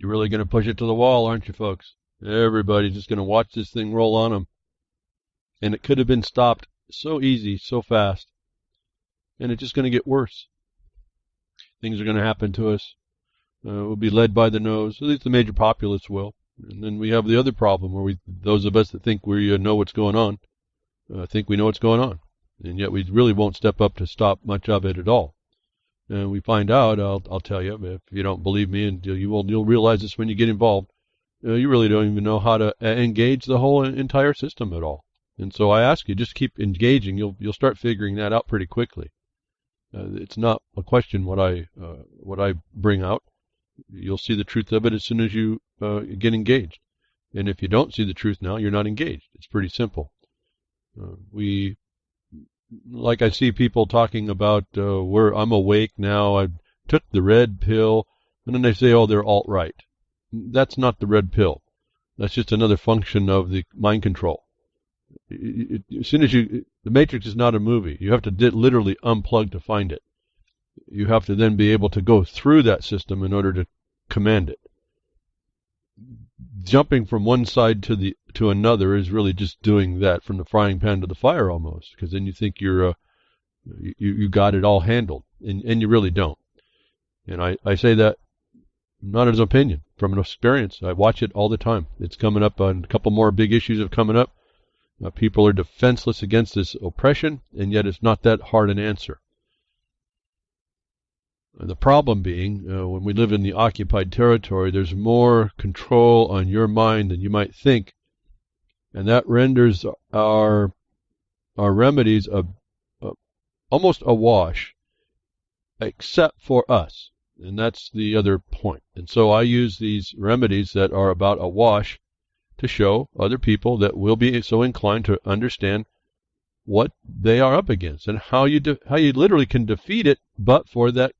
You're really going to push it to the wall, aren't you, folks? Everybody's just going to watch this thing roll on them. And it could have been stopped so easy, so fast. And it's just going to get worse. Things are going to happen to us. We'll be led by the nose. At least the major populace will. And then we have the other problem where those of us that think we know what's going on, think we know what's going on. And yet we really won't step up to stop much of it at all. And we find out, I'll tell you, if you don't believe me, and you'll realize this when you get involved, you really don't even know how to engage the whole entire system at all. And so I ask you, just keep engaging. You'll start figuring that out pretty quickly. It's not a question what I bring out. You'll see the truth of it as soon as you get engaged. And if you don't see the truth now, you're not engaged. It's pretty simple. Like I see people talking about, I'm awake now, I took the red pill, and then they say, oh, they're alt-right. That's not the red pill. That's just another function of the mind control. As soon as the Matrix is not a movie. You have to literally unplug to find it. You have to then be able to go through that system in order to command it. Jumping from one side to another is really just doing that from the frying pan to the fire almost, because then you think you got it all handled, and you really don't. And I say that not as an opinion, from an experience. I watch it all the time. It's coming up on a couple more big issues have coming up. People are defenseless against this oppression, and yet it's not that hard an answer. The problem being, when we live in the occupied territory, there's more control on your mind than you might think, and that renders our remedies almost a wash, except for us, and that's the other point. And so I use these remedies that are about a wash to show other people that will be so inclined to understand what they are up against and how you literally can defeat it, but for that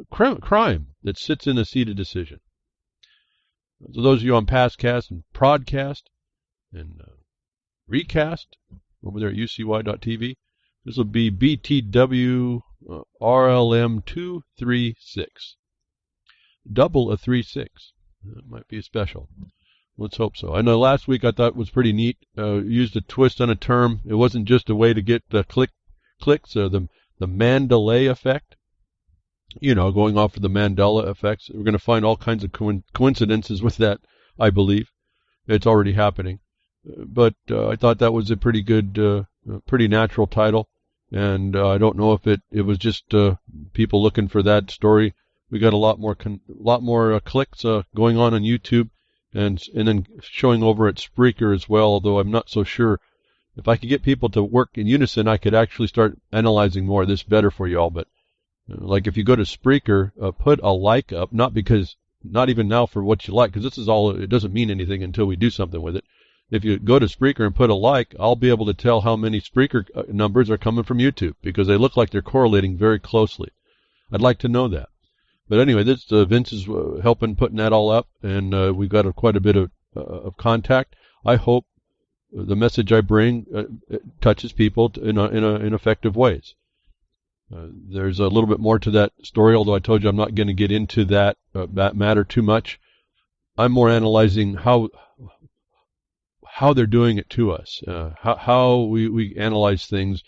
crime that sits in the seat of decision. So those of you on Pastcast and Prodcast and Recast over there at ucy.tv, this will be BTWRLM236. Double a 36. That might be a special. Let's hope so. I know last week I thought was pretty neat. Used a twist on a term. It wasn't just a way to get clicks. The Mandalay effect. Going off of the Mandela effects. We're going to find all kinds of coincidences with that, I believe. It's already happening. But I thought that was a pretty good, pretty natural title. And I don't know if it was just people looking for that story. We got a lot more clicks going on YouTube, and then showing over at Spreaker as well. Although I'm not so sure if I could get people to work in unison, I could actually start analyzing more of this better for y'all. But like if you go to Spreaker, put a like up, not even now for what you like, because this is all. It doesn't mean anything until we do something with it. If you go to Spreaker and put a like, I'll be able to tell how many Spreaker numbers are coming from YouTube, because they look like they're correlating very closely. I'd like to know that. But anyway, this Vince is helping putting that all up, and we've got quite a bit of contact. I hope the message I bring touches people in effective ways. There's a little bit more to that story, although I told you I'm not going to get into that matter too much. I'm more analyzing how they're doing it to us, how we analyze things.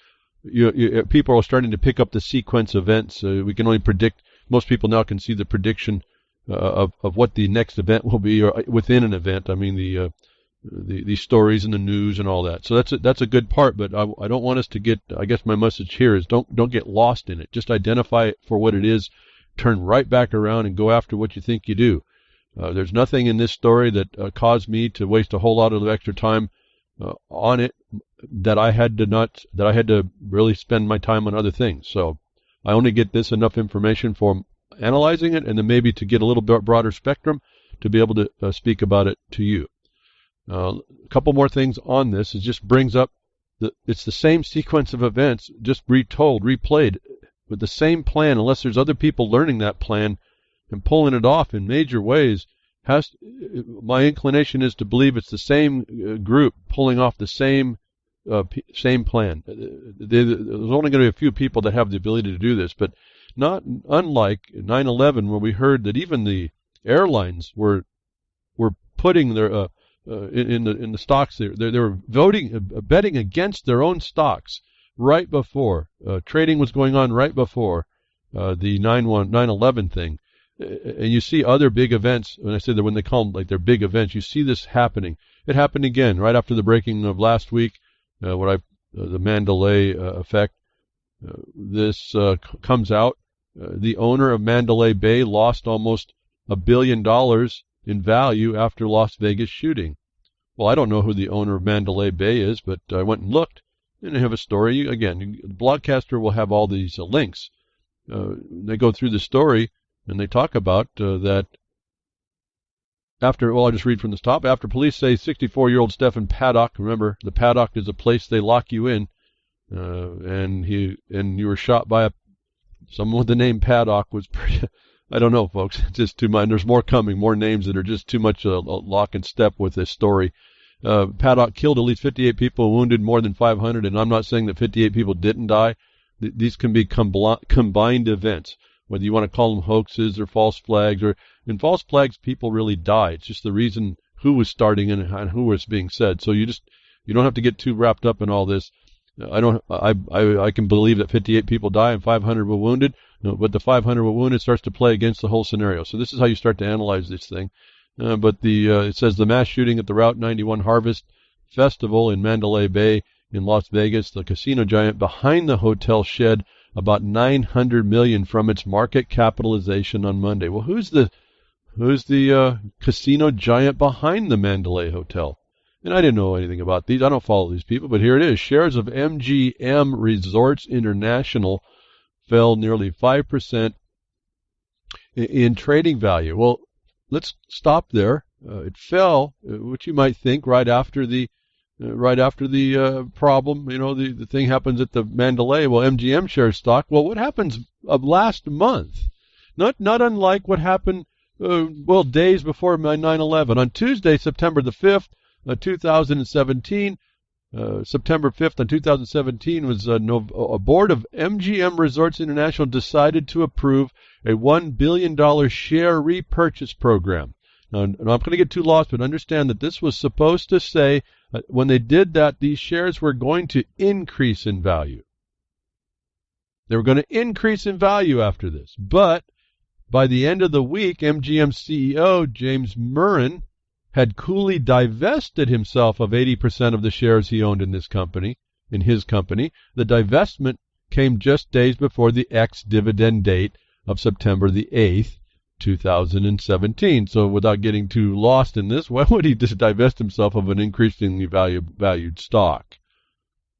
People are starting to pick up the sequence events. We can only predict. Most people now can see the prediction of what the next event will be, or within an event. I mean the stories and the news and all that. So that's a good part. But I don't want us to get. I guess my message here is don't get lost in it. Just identify it for what it is. Turn right back around and go after what you think you do. There's nothing in this story that caused me to waste a whole lot of extra time on it that I had to really spend my time on other things. So I only get this enough information for analyzing it, and then maybe to get a little bit broader spectrum to be able to speak about it to you. A couple more things on this. It just brings up it's the same sequence of events, just retold, replayed, with the same plan, unless there's other people learning that plan and pulling it off in major ways. My inclination is to believe it's the same group pulling off the same same plan. There's only going to be a few people that have the ability to do this, but not unlike 9/11, where we heard that even the airlines were putting their in the stocks. They were betting against their own stocks right before trading was going on, right before the 9/11 thing. And you see other big events. When I say that, when they call them like they're big events, you see this happening. It happened again right after the breaking of last week. The Mandalay effect. This comes out. The owner of Mandalay Bay lost almost $1 billion in value after Las Vegas shooting. Well, I don't know who the owner of Mandalay Bay is, but I went and looked, and I have a story. Again, the Blogcaster will have all these links. They go through the story, and they talk about that I'll just read from the top. After police say 64-year-old Stephen Paddock, remember, the Paddock is a place they lock you in, and you were shot by someone with the name Paddock was pretty, I don't know, folks. It's just too much. There's more coming, more names that are just too much lock and step with this story. Paddock killed at least 58 people, wounded more than 500, and I'm not saying that 58 people didn't die. These can be combined events, whether you want to call them hoaxes or false flags. In false flags, people really die. It's just the reason who was starting and who was being said. So you don't have to get too wrapped up in all this. I can believe that 58 people die and 500 were wounded. No, but the 500 were wounded starts to play against the whole scenario. So this is how you start to analyze this thing. But it says the mass shooting at the Route 91 Harvest Festival in Mandalay Bay in Las Vegas, the casino giant behind the hotel shed about $900 million from its market capitalization on Monday. Well, who's the casino giant behind the Mandalay Hotel? And I didn't know anything about these. I don't follow these people, but here it is. Shares of MGM Resorts International fell nearly 5% in trading value. Well, let's stop there. It fell, which you might think, right after the problem. The thing happens at the Mandalay. Well, MGM shares stock. Well, what happens of last month? Not unlike what happened days before 9/11. On Tuesday, September the 5th, 2017. September 5th on 2017 was a board of MGM Resorts International decided to approve a $1 billion share repurchase program. Now, I'm not going to get too lost, but understand that this was supposed to say when they did that, these shares were going to increase in value. They were going to increase in value after this. But by the end of the week, MGM CEO James Murren had coolly divested himself of 80% of the shares he owned in his company. The divestment came just days before the ex-dividend date of September the 8th, 2017. So without getting too lost in this, why would he just divest himself of an increasingly valued stock?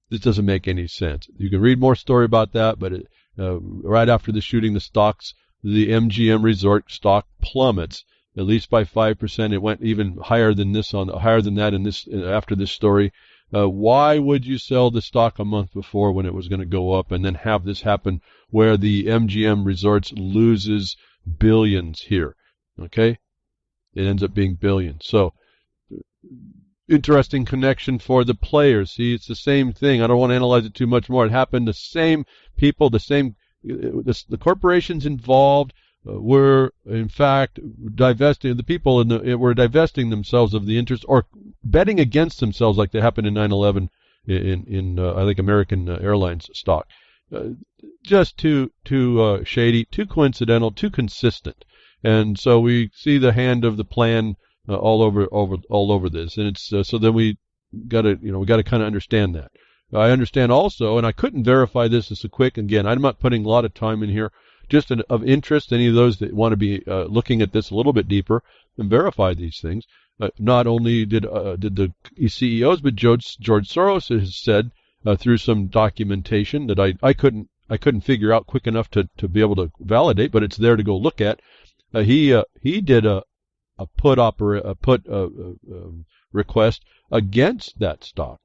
This doesn't make any sense. You can read more story about that, but right after the shooting, the MGM Resort stock plummets, at least by 5%. It went even higher than that after this story. Why would you sell the stock a month before when it was going to go up, and then have this happen where the MGM Resorts loses billions here? Okay, it ends up being billions. So interesting connection for the players. See, it's the same thing. I don't want to analyze it too much more. It happened. The same people, the corporations involved were in fact divesting, the people were divesting themselves of the interest or betting against themselves, like they happened in 9/11 in I think American Airlines stock. Just too shady, too coincidental, too consistent. And so we see the hand of the plan all over this, and it's so then we got to kind of understand that. I understand also, and I couldn't verify this as a quick. Again, I'm not putting a lot of time in here. Just of interest, any of those that want to be looking at this a little bit deeper and verify these things. Not only did the CEOs, but George Soros has said through some documentation that I couldn't figure out quick enough to be able to validate, but it's there to go look at. He did a put request against that stock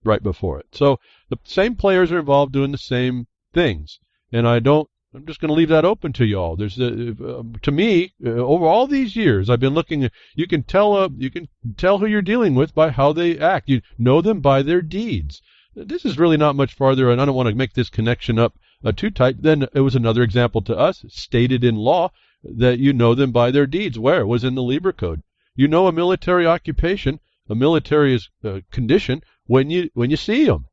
right before it. So the same players are involved doing the same things, and I don't I'm just going to leave that open to you all. There's to me, over all these years, I've been looking. You can tell who you're dealing with by how they act. You know them by their deeds. This is really not much farther, and I don't want to make this connection up too tight. Then it was another example to us, stated in law, that you know them by their deeds. Where? It was in the Libra Code. You know a military occupation, a military condition when you see them.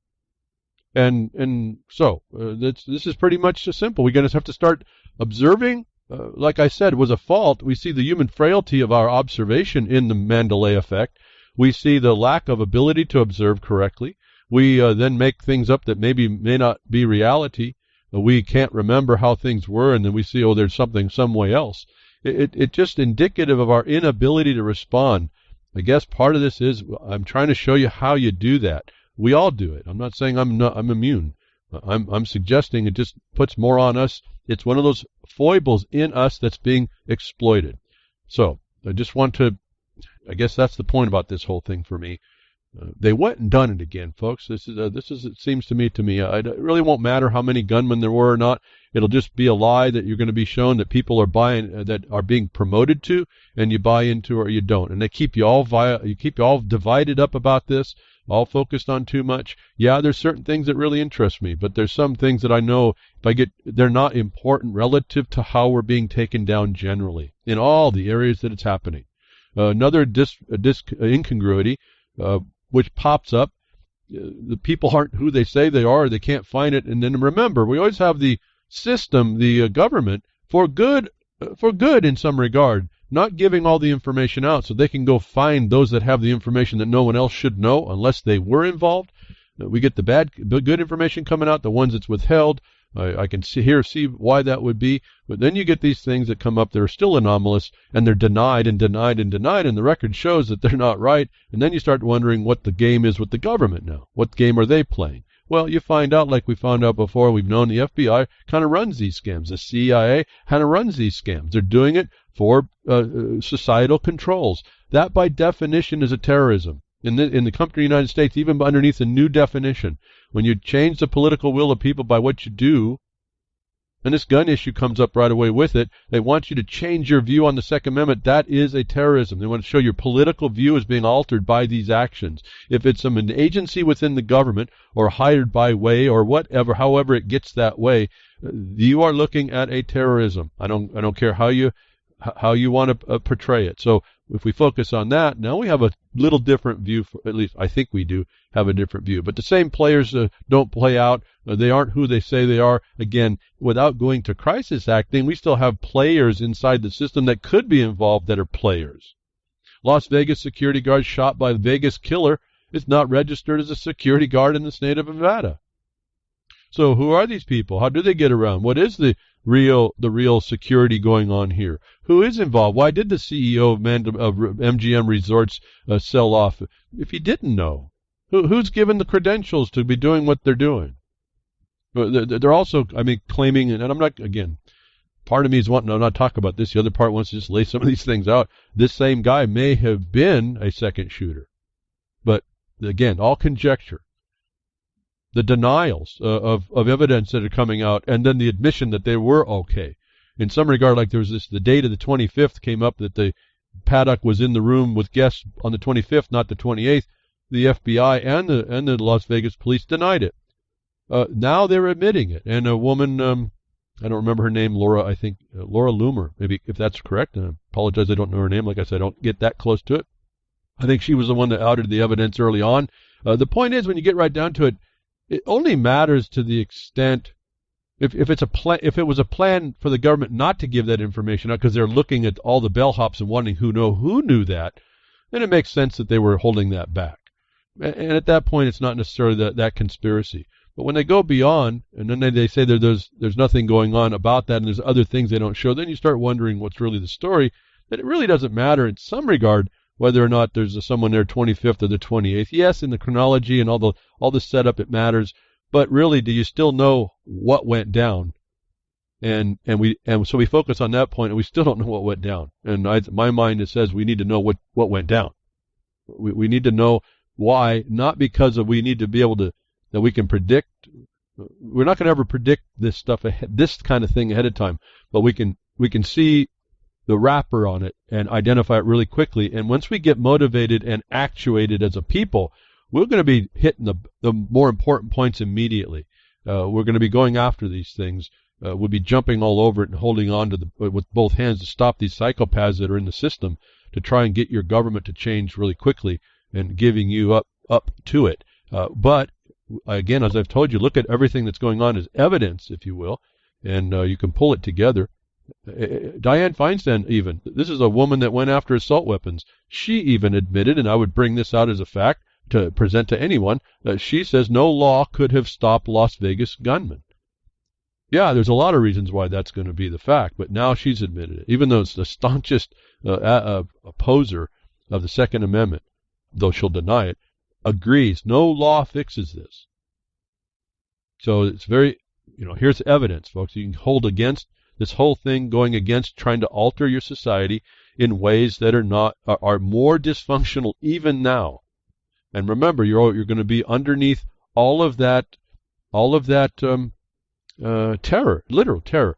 And so this is pretty much simple. We're going to have to start observing. Like I said, was a fault. We see the human frailty of our observation in the Mandalay effect. We see the lack of ability to observe correctly. We then make things up that may not be reality. We can't remember how things were, and then we see, there's something some way else. It's just indicative of our inability to respond. I guess part of this is I'm trying to show you how you do that. We all do it. I'm not saying I'm immune. I'm suggesting it just puts more on us. It's one of those foibles in us that's being exploited. So I just want to, I guess that's the point about this whole thing for me. They went and done it again, folks. This is it seems to me. It really won't matter how many gunmen there were or not. It'll just be a lie that you're going to be shown that people are buying, that are being promoted to, and you buy into or you don't. And they keep you all divided up about this, all focused on too much. Yeah, there's certain things that really interest me, but there's some things that I know they're not important relative to how we're being taken down generally in all the areas that it's happening. Another incongruity. Which pops up, the people aren't who they say they are, they can't find it, and then remember, we always have the system, the government, for good in some regard, not giving all the information out so they can go find those that have the information that no one else should know unless they were involved. We get the good information coming out, the ones that's withheld. I can see why that would be, but then you get these things that come up that are still anomalous, and they're denied and denied and denied, and the record shows that they're not right, and then you start wondering what the game is with the government now. What game are they playing? Well, you find out, like we found out before, we've known the FBI kind of runs these scams. The CIA kind of runs these scams. They're doing it for societal controls. That, by definition, is a terrorism. In the country of the United States, even underneath a new definition, when you change the political will of people by what you do, and this gun issue comes up right away with it, they want you to change your view on the Second Amendment. That is a terrorism. They want to show your political view is being altered by these actions. If it's an agency within the government or hired by way or whatever, however it gets that way, you are looking at a terrorism. I don't care how you want to portray it. So if we focus on that, now we have a little different view. At least I think we do have a different view. But the same players don't play out. They aren't who they say they are. Again, without going to crisis acting, we still have players inside the system that could be involved that are players. Las Vegas security guard shot by the Vegas killer is not registered as a security guard in the state of Nevada. So who are these people? How do they get around? What is the real security going on here? Who is involved? Why did the CEO of MGM Resorts sell off? If he didn't know, who's given the credentials to be doing what they're doing? They're also, claiming, and I'm not, again, part of me is wanting to not talk about this. The other part wants to just lay some of these things out. This same guy may have been a second shooter. But, again, all conjecture. The denials of evidence that are coming out, and then the admission that they were okay. In some regard, like there was the date of the 25th came up that the Paddock was in the room with guests on the 25th, not the 28th. The FBI and the Las Vegas police denied it. Now they're admitting it. And a woman, I don't remember her name, Laura Loomer, maybe if that's correct. I apologize, I don't know her name. Like I said, I don't get that close to it. I think she was the one that outed the evidence early on. The point is, when you get right down to it, it only matters to the extent if it was a plan for the government not to give that information out because they're looking at all the bellhops and wondering who knew that, then it makes sense that they were holding that back. And at that point, it's not necessarily that conspiracy. But when they go beyond, and then they say there's nothing going on about that, and there's other things they don't show, then you start wondering what's really the story. That it really doesn't matter in some regard whether or not there's someone there 25th or the 28th. Yes, in the chronology and all the setup, it matters. But really, do you still know what went down? And so we focus on that point, and we still don't know what went down. And my mind says we need to know what went down. We need to know why, not because we need to be able to that we can predict we're not going to ever predict this stuff ahead, this kind of thing ahead of time, but we can see the wrapper on it and identify it really quickly. And once we get motivated and actuated as a people, we're going to be hitting the more important points immediately. We're going to be going after these things. We'll be jumping all over it and holding on to with both hands to stop these psychopaths that are in the system, to try and get your government to change really quickly and giving you up to it. But again, as I've told you, look at everything that's going on as evidence, if you will, and you can pull it together. Dianne Feinstein, even, this is a woman that went after assault weapons. She even admitted, and I would bring this out as a fact to present to anyone, that she says no law could have stopped Las Vegas gunmen. Yeah, there's a lot of reasons why that's going to be the fact, but now she's admitted it, even though it's the staunchest opposer of the Second Amendment, though she'll deny it, agrees no law fixes this. So it's very, here's evidence, folks. You can hold against this whole thing, going against trying to alter your society in ways that are more dysfunctional even now. And remember, you're going to be underneath all of that terror, literal terror,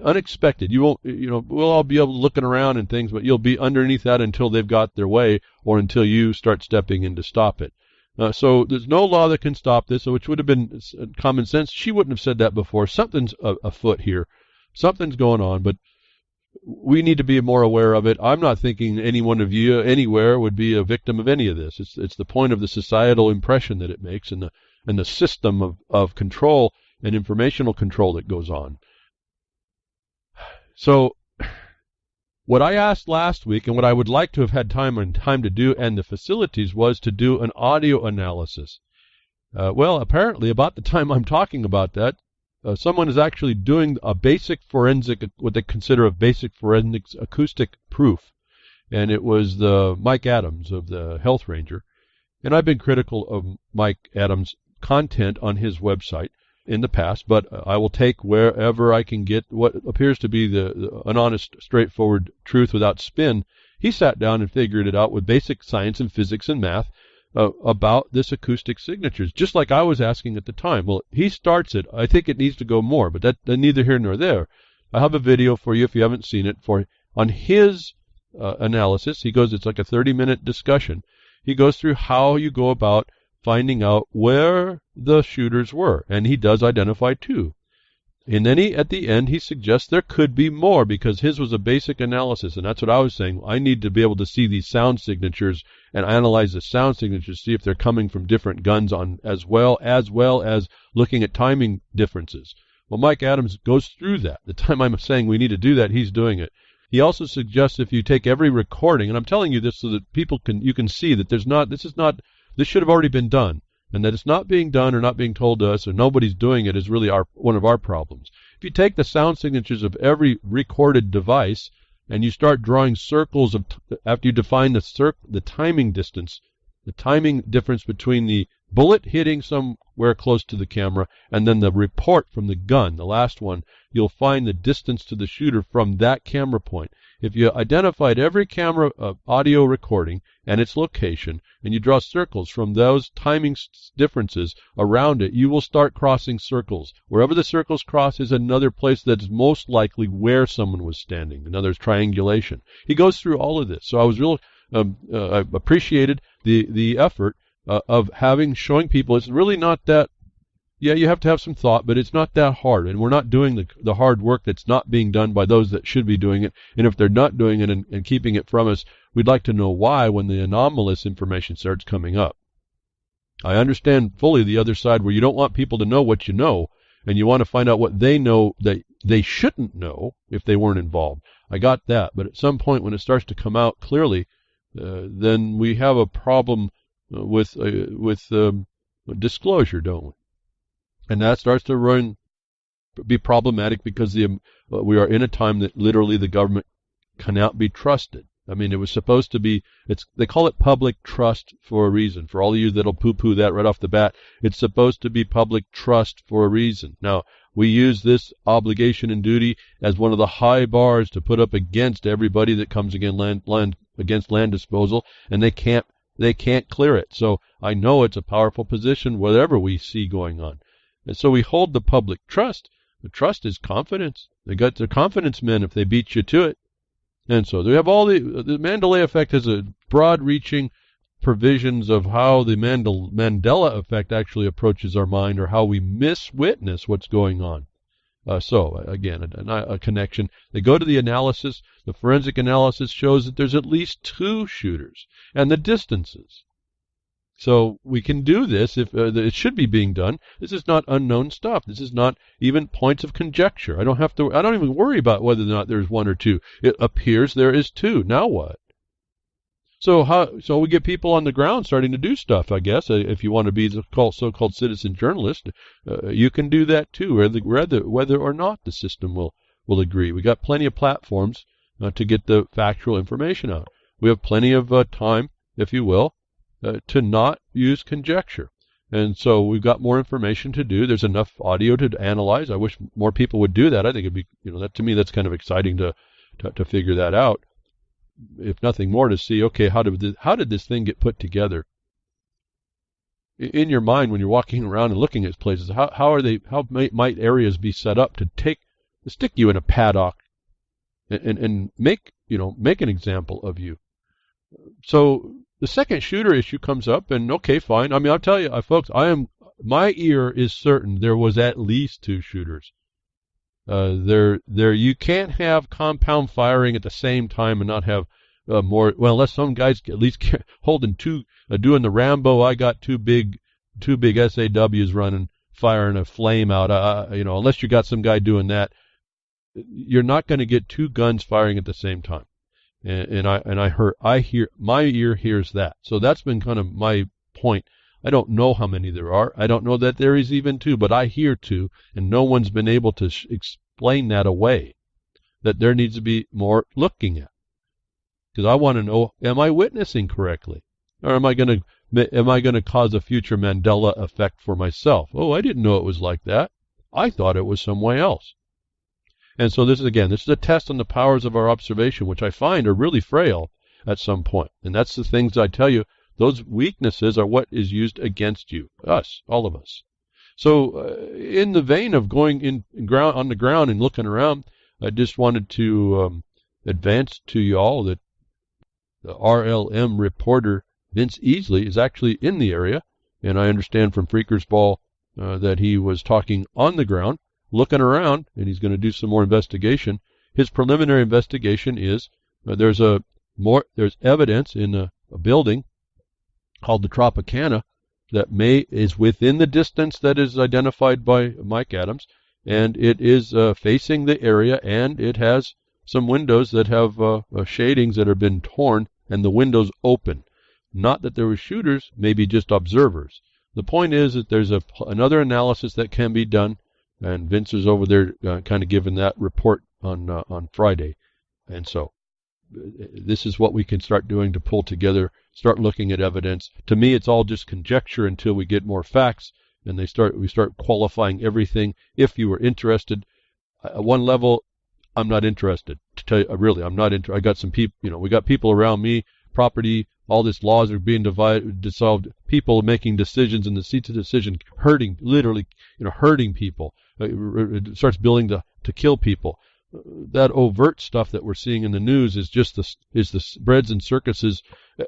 unexpected. You won't, we'll all be able to looking around and things, but you'll be underneath that until they've got their way, or until you start stepping in to stop it. So there's no law that can stop this, which would have been common sense. She wouldn't have said that before. Something's afoot here. Something's going on, but we need to be more aware of it. I'm not thinking any one of you anywhere would be a victim of any of this. It's the point of the societal impression that it makes, and the system of control and informational control that goes on. So what I asked last week, and what I would like to have had time to do, and the facilities, was to do an audio analysis. Well, apparently about the time I'm talking about that, someone is actually doing a basic forensic, what they consider a basic forensics acoustic proof. And it was the Mike Adams of the Health Ranger. And I've been critical of Mike Adams' content on his website in the past, but I will take wherever I can get what appears to be an honest, straightforward truth without spin. He sat down and figured it out with basic science and physics and math about this acoustic signatures, just like I was asking at the time. Well, he starts it. I think it needs to go more, but that's neither here nor there. I have a video for you if you haven't seen it on his analysis. He goes, it's like a 30-minute discussion. He goes through how you go about finding out where the shooters were, and he does identify two. And then at the end, he suggests there could be more, because his was a basic analysis, and that's what I was saying. I need to be able to see these sound signatures and analyze the sound signatures, see if they're coming from different guns as well as looking at timing differences. Well, Mike Adams goes through that. The time I'm saying we need to do that, he's doing it. He also suggests if you take every recording, and I'm telling you this so that you can see that this should have already been done, and that it's not being done or not being told to us or nobody's doing it is really one of our problems. If you take the sound signatures of every recorded device and you start drawing circles after you define the timing distance, the timing difference between the bullet hitting somewhere close to the camera and then the report from the gun, the last one, you'll find the distance to the shooter from that camera point. If you identified every camera audio recording and its location, and you draw circles from those timing differences around it, you will start crossing circles. Wherever the circles cross is another place that is most likely where someone was standing. In other words, triangulation. He goes through all of this. So I was I appreciated the effort of showing people it's really not that. Yeah, you have to have some thought, but it's not that hard, and we're not doing the hard work that's not being done by those that should be doing it. And if they're not doing it and keeping it from us, we'd like to know why when the anomalous information starts coming up. I understand fully the other side, where you don't want people to know what you know, and you want to find out what they know that they shouldn't know if they weren't involved. I got that, but at some point when it starts to come out clearly, then we have a problem with disclosure, don't we? And that starts to be problematic, because we are in a time that literally the government cannot be trusted. I mean, it was supposed to be, they call it public trust for a reason. For all of you that'll poo-poo that right off the bat, it's supposed to be public trust for a reason. Now, we use this obligation and duty as one of the high bars to put up against everybody that comes against land disposal, and they can't clear it. So I know it's a powerful position, whatever we see going on. And so we hold the public trust. The trust is confidence. They got their confidence men if they beat you to it. And so they have all the Mandalay effect has a broad-reaching provisions of how the Mandela effect actually approaches our mind, or how we miswitness what's going on. So again, a connection. They go to the analysis. The forensic analysis shows that there's at least 2 shooters, and the distances. So we can do this if it should be being done. This is not unknown stuff. This is not even points of conjecture. I don't even worry about whether or not there's 1 or 2. It appears there is 2. Now what? So we get people on the ground starting to do stuff, I guess. If you want to be the so-called citizen journalist, you can do that too, whether or not the system will agree. We got plenty of platforms to get the factual information out. We have plenty of time, if you will, to not use conjecture. And so we've got more information to do. There's enough audio to analyze. I wish more people would do that. I think it'd be, that to me, that's kind of exciting to figure that out. If nothing more, to see, okay, how did this thing get put together? In your mind, when you're walking around and looking at places, how might areas be set up to stick you in a paddock and make an example of you? So the second shooter issue comes up, and okay, fine. I mean, I'll tell you, folks, my ear is certain there was at least 2 shooters. You can't have compound firing at the same time and not have more. Well, unless some guys at least holding 2, doing the Rambo. I got two big SAWs running, firing a flame out. Unless you got some guy doing that, you're not going to get 2 guns firing at the same time. And I hear my ear hears that. So that's been kind of my point. I don't know how many there are. I don't know that there is even 2, but I hear 2, and no one's been able to explain that away, that there needs to be more looking at. Because I want to know, am I witnessing correctly? Or am I going to cause a future Mandela effect for myself? Oh, I didn't know it was like that. I thought it was some way else. And so this is a test on the powers of our observation, which I find are really frail at some point. And that's the things I tell you. Those weaknesses are what is used against you, us, all of us. So in the vein of going on the ground and looking around, I just wanted to advance to you all that the RLM reporter Vince Easley is actually in the area, and I understand from Freaker's Ball that he was talking on the ground, looking around, and he's going to do some more investigation. His preliminary investigation is there's evidence in a building called the Tropicana that is within the distance that is identified by Mike Adams, and it is facing the area, and it has some windows that have shadings that have been torn, and the windows open. Not that there were shooters, maybe just observers. The point is that there's another analysis that can be done, and Vince is over there kind of giving that report on Friday. And so this is what we can start doing to pull together, start looking at evidence. To me, it's all just conjecture until we get more facts, and we start qualifying everything. If you were interested, at one level, I'm not interested. To tell you, really, I'm not interested. I got some people, we got people around me, property, all these laws are being dissolved, people making decisions in the seats of decision, literally hurting people. It starts building to kill people. That overt stuff that we're seeing in the news is just the spreads and circuses,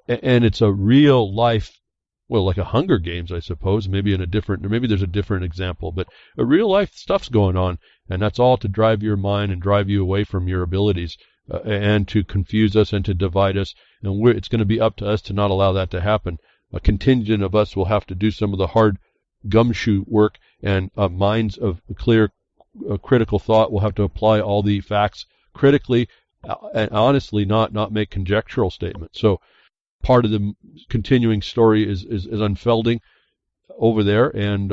and it's a real life, well, like a Hunger Games, I suppose. Maybe there's a different example, but a real life stuff's going on, and that's all to drive your mind and drive you away from your abilities, and to confuse us and to divide us. And it's going to be up to us to not allow that to happen. A contingent of us will have to do some of the hard gumshoe work, and minds of clear critical thought will have to apply all the facts critically and honestly, not make conjectural statements. So part of the continuing story is unfolding over there, and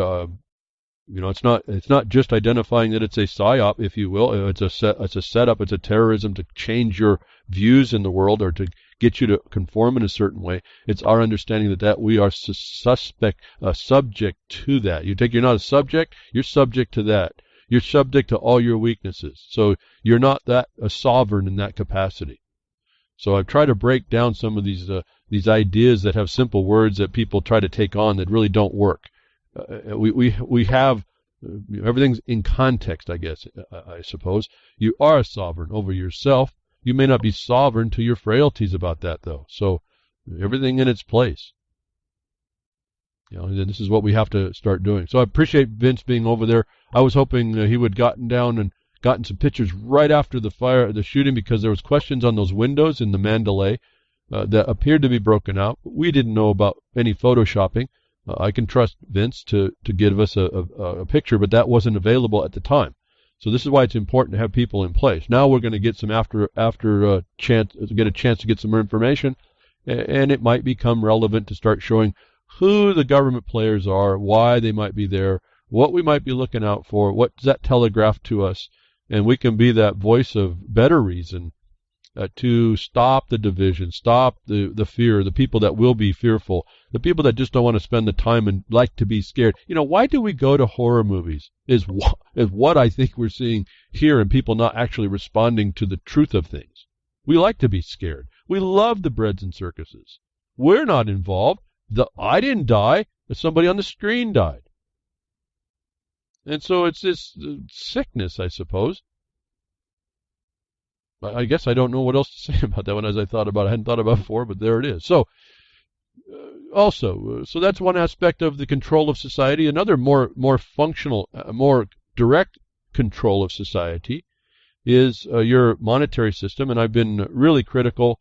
it's not just identifying that it's a psyop, if you will. It's a setup. It's a terrorism to change your views in the world or to get you to conform in a certain way. It's our understanding that we are subject to that. You're not a subject. You're subject to that. You're subject to all your weaknesses. So you're not a sovereign in that capacity. So I've tried to break down some of these ideas that have simple words that people try to take on that really don't work. We have Everything's in context, I guess, I suppose. You are sovereign over yourself. You may not be sovereign to your frailties about that, though. So everything in its place. And this is what we have to start doing. So I appreciate Vince being over there. I was hoping he would gotten down and gotten some pictures right after the shooting, because there was questions on those windows in the Mandalay that appeared to be broken out. We didn't know about any photoshopping. I can trust Vince to give us a picture, but that wasn't available at the time. So this is why it's important to have people in place. Now we're going to get some a chance to get some more information, and it might become relevant to start showing who the government players are, why they might be there, what we might be looking out for, what does that telegraph to us, and we can be that voice of better reason to stop the division, stop the fear, the people that will be fearful, the people that just don't want to spend the time and like to be scared. Why do we go to horror movies is what I think we're seeing here, and people not actually responding to the truth of things. We like to be scared. We love the breads and circuses. We're not involved. I didn't die. Somebody on the screen died. And so it's this sickness, I suppose. I guess I don't know what else to say about that one as I thought about it. I hadn't thought about it before, but there it is. So, so that's one aspect of the control of society. Another more functional, more direct control of society is your monetary system. And I've been really critical,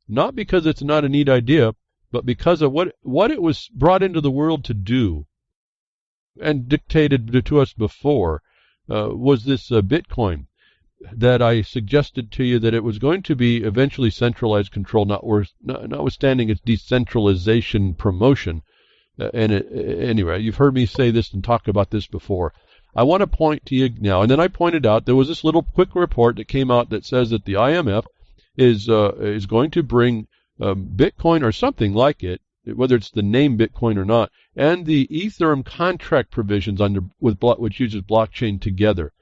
not because it's not a neat idea, but because of what it was brought into the world to do and dictated to us before, was this Bitcoin that I suggested to you that it was going to be eventually centralized control, notwithstanding its decentralization promotion. Anyway, you've heard me say this and talk about this before. I want to point to you now, and then I pointed out there was this little quick report that came out that says that the IMF is going to bring Bitcoin or something like it, whether it's the name Bitcoin or not, and the Ethereum contract provisions which uses blockchain together.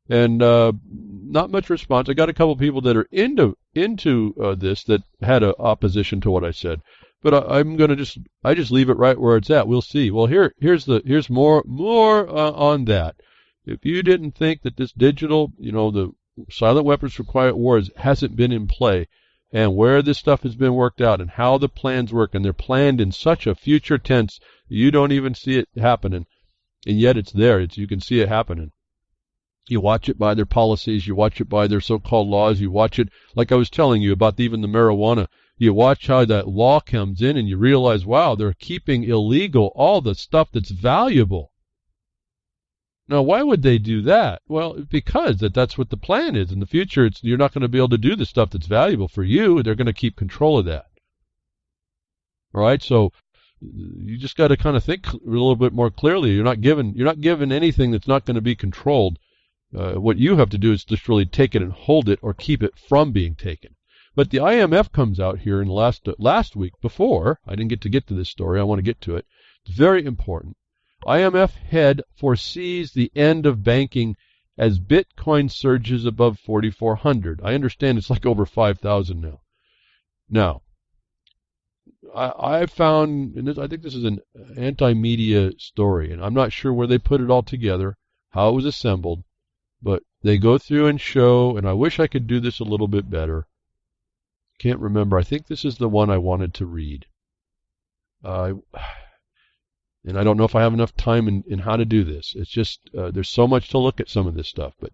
And not much response. I got a couple of people that are into this that had an opposition to what I said, but I'm going to just leave it right where it's at. We'll see. Well, here's more on that. If you didn't think that this digital, the silent weapons for quiet wars hasn't been in play, and where this stuff has been worked out, and how the plans work, and they're planned in such a future tense, you don't even see it happening, and yet it's there. You can see it happening. You watch it by their policies. You watch it by their so-called laws. You watch it, like I was telling you about even the marijuana. You watch how that law comes in, and you realize, wow, they're keeping illegal all the stuff that's valuable. Now, why would they do that? Well, because that's what the plan is. In the future, you're not going to be able to do the stuff that's valuable for you. They're going to keep control of that. All right, so you just got to kind of think a little bit more clearly. You're not given anything that's not going to be controlled. What you have to do is just really take it and hold it, or keep it from being taken. But the IMF comes out here in last week before. I didn't get to this story. I want to get to it. It's very important. IMF head foresees the end of banking as Bitcoin surges above 4,400. I understand it's like over 5,000 now. Now, I found, and I think this is an anti-media story, and I'm not sure where they put it all together, how it was assembled, but they go through and show, and I wish I could do this a little bit better. Can't remember. I think this is the one I wanted to read. And I don't know if I have enough time in how to do this. It's just, there's so much to look at some of this stuff. But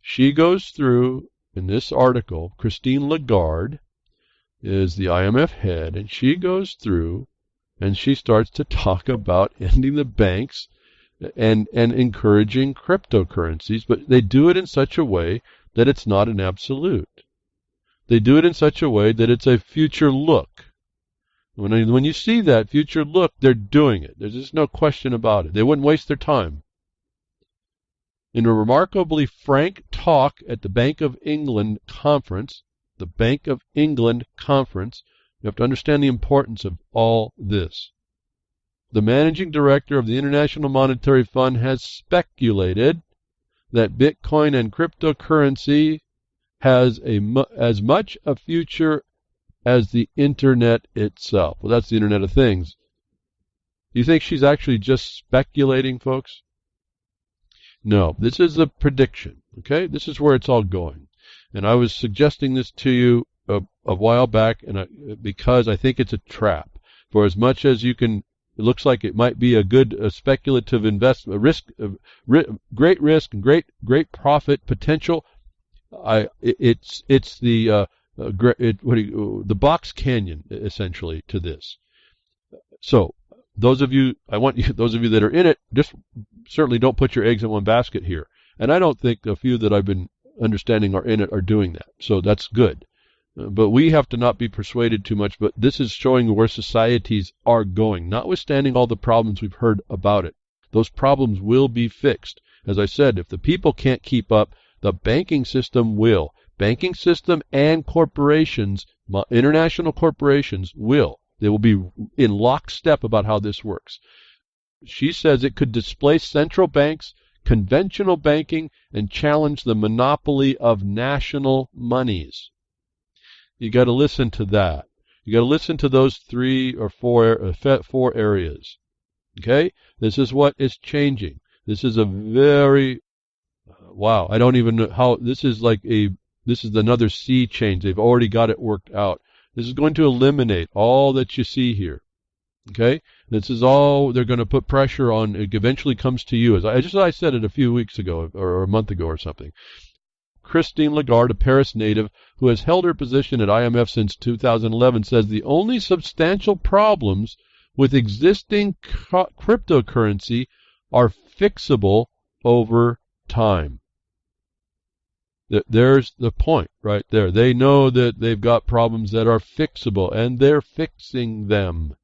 she goes through, in this article, Christine Lagarde is the IMF head, and she goes through and she starts to talk about ending the banks and encouraging cryptocurrencies, but they do it in such a way that it's not an absolute. They do it in such a way that it's a future look. When you see that future look, they're doing it. There's just no question about it. They wouldn't waste their time. In a remarkably frank talk at the Bank of England conference, you have to understand the importance of all this. The managing director of the International Monetary Fund has speculated that Bitcoin and cryptocurrency has as much a future as the Internet itself. Well, that's the Internet of Things. Do you think she's actually just speculating, folks? No, this is a prediction. Okay, this is where it's all going. And I was suggesting this to you a while back, and because I think it's a trap. For as much as you can, it looks like it might be a good speculative investment, great risk and great profit potential. It's the the box canyon essentially to this. So those of you that are in it, just certainly don't put your eggs in one basket here. And I don't think a few that I've been understanding are in it are doing that. So that's good. But we have to not be persuaded too much. But this is showing where societies are going, notwithstanding all the problems we've heard about it. Those problems will be fixed. As I said, if the people can't keep up, the banking system will. Banking system and corporations, international corporations will. They will be in lockstep about how this works. She says it could displace central banks, conventional banking, and challenge the monopoly of national monies. You got to listen to that. You got to listen to those 3 or 4 areas. Okay? This is what is changing. This is a very wow. I don't even know how this is this is another sea change. They've already got it worked out. This is going to eliminate all that you see here. Okay? This is all they're going to put pressure on. It eventually comes to you. As I said it a few weeks ago or a month ago or something. Christine Lagarde, a Paris native who has held her position at IMF since 2011, says the only substantial problems with existing cryptocurrency are fixable over time. There's the point right there. They know that they've got problems that are fixable, and they're fixing them.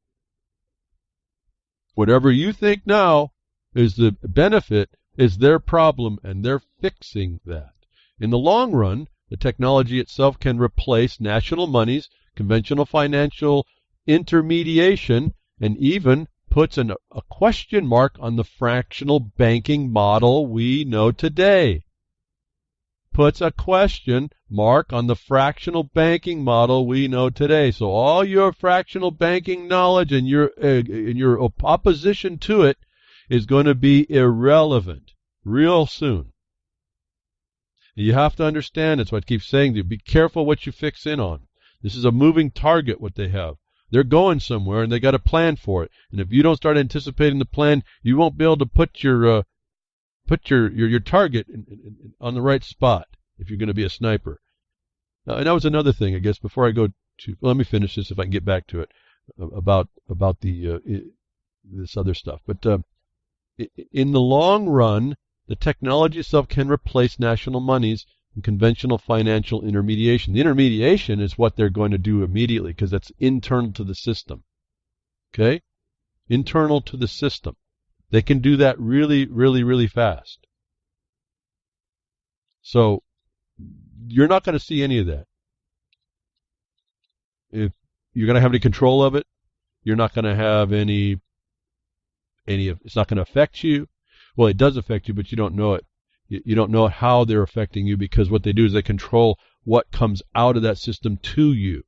Whatever you think now is the benefit is their problem, and they're fixing that. In the long run, the technology itself can replace national monies, conventional financial intermediation, and even puts a question mark on the fractional banking model we know today. Puts a question mark on the fractional banking model we know today. So all your fractional banking knowledge and your opposition to it is going to be irrelevant real soon. You have to understand, it's what I keep saying to you, be careful what you fix in on. This is a moving target, what they have. They're going somewhere, and they got a plan for it. And if you don't start anticipating the plan, you won't be able to put your target on the right spot if you're going to be a sniper. And that was another thing, I guess, before I go to, let me finish this if I can get back to it, about this other stuff. But in the long run, the technology itself can replace national monies and conventional financial intermediation. The intermediation is what they're going to do immediately because that's internal to the system. Okay? Internal to the system. They can do that really, really, really fast. So you're not going to see any of that. If you're going to have any control of it, you're not going to have any it's not going to affect you. Well, it does affect you, but you don't know it. You don't know how they're affecting you because what they do is they control what comes out of that system to you.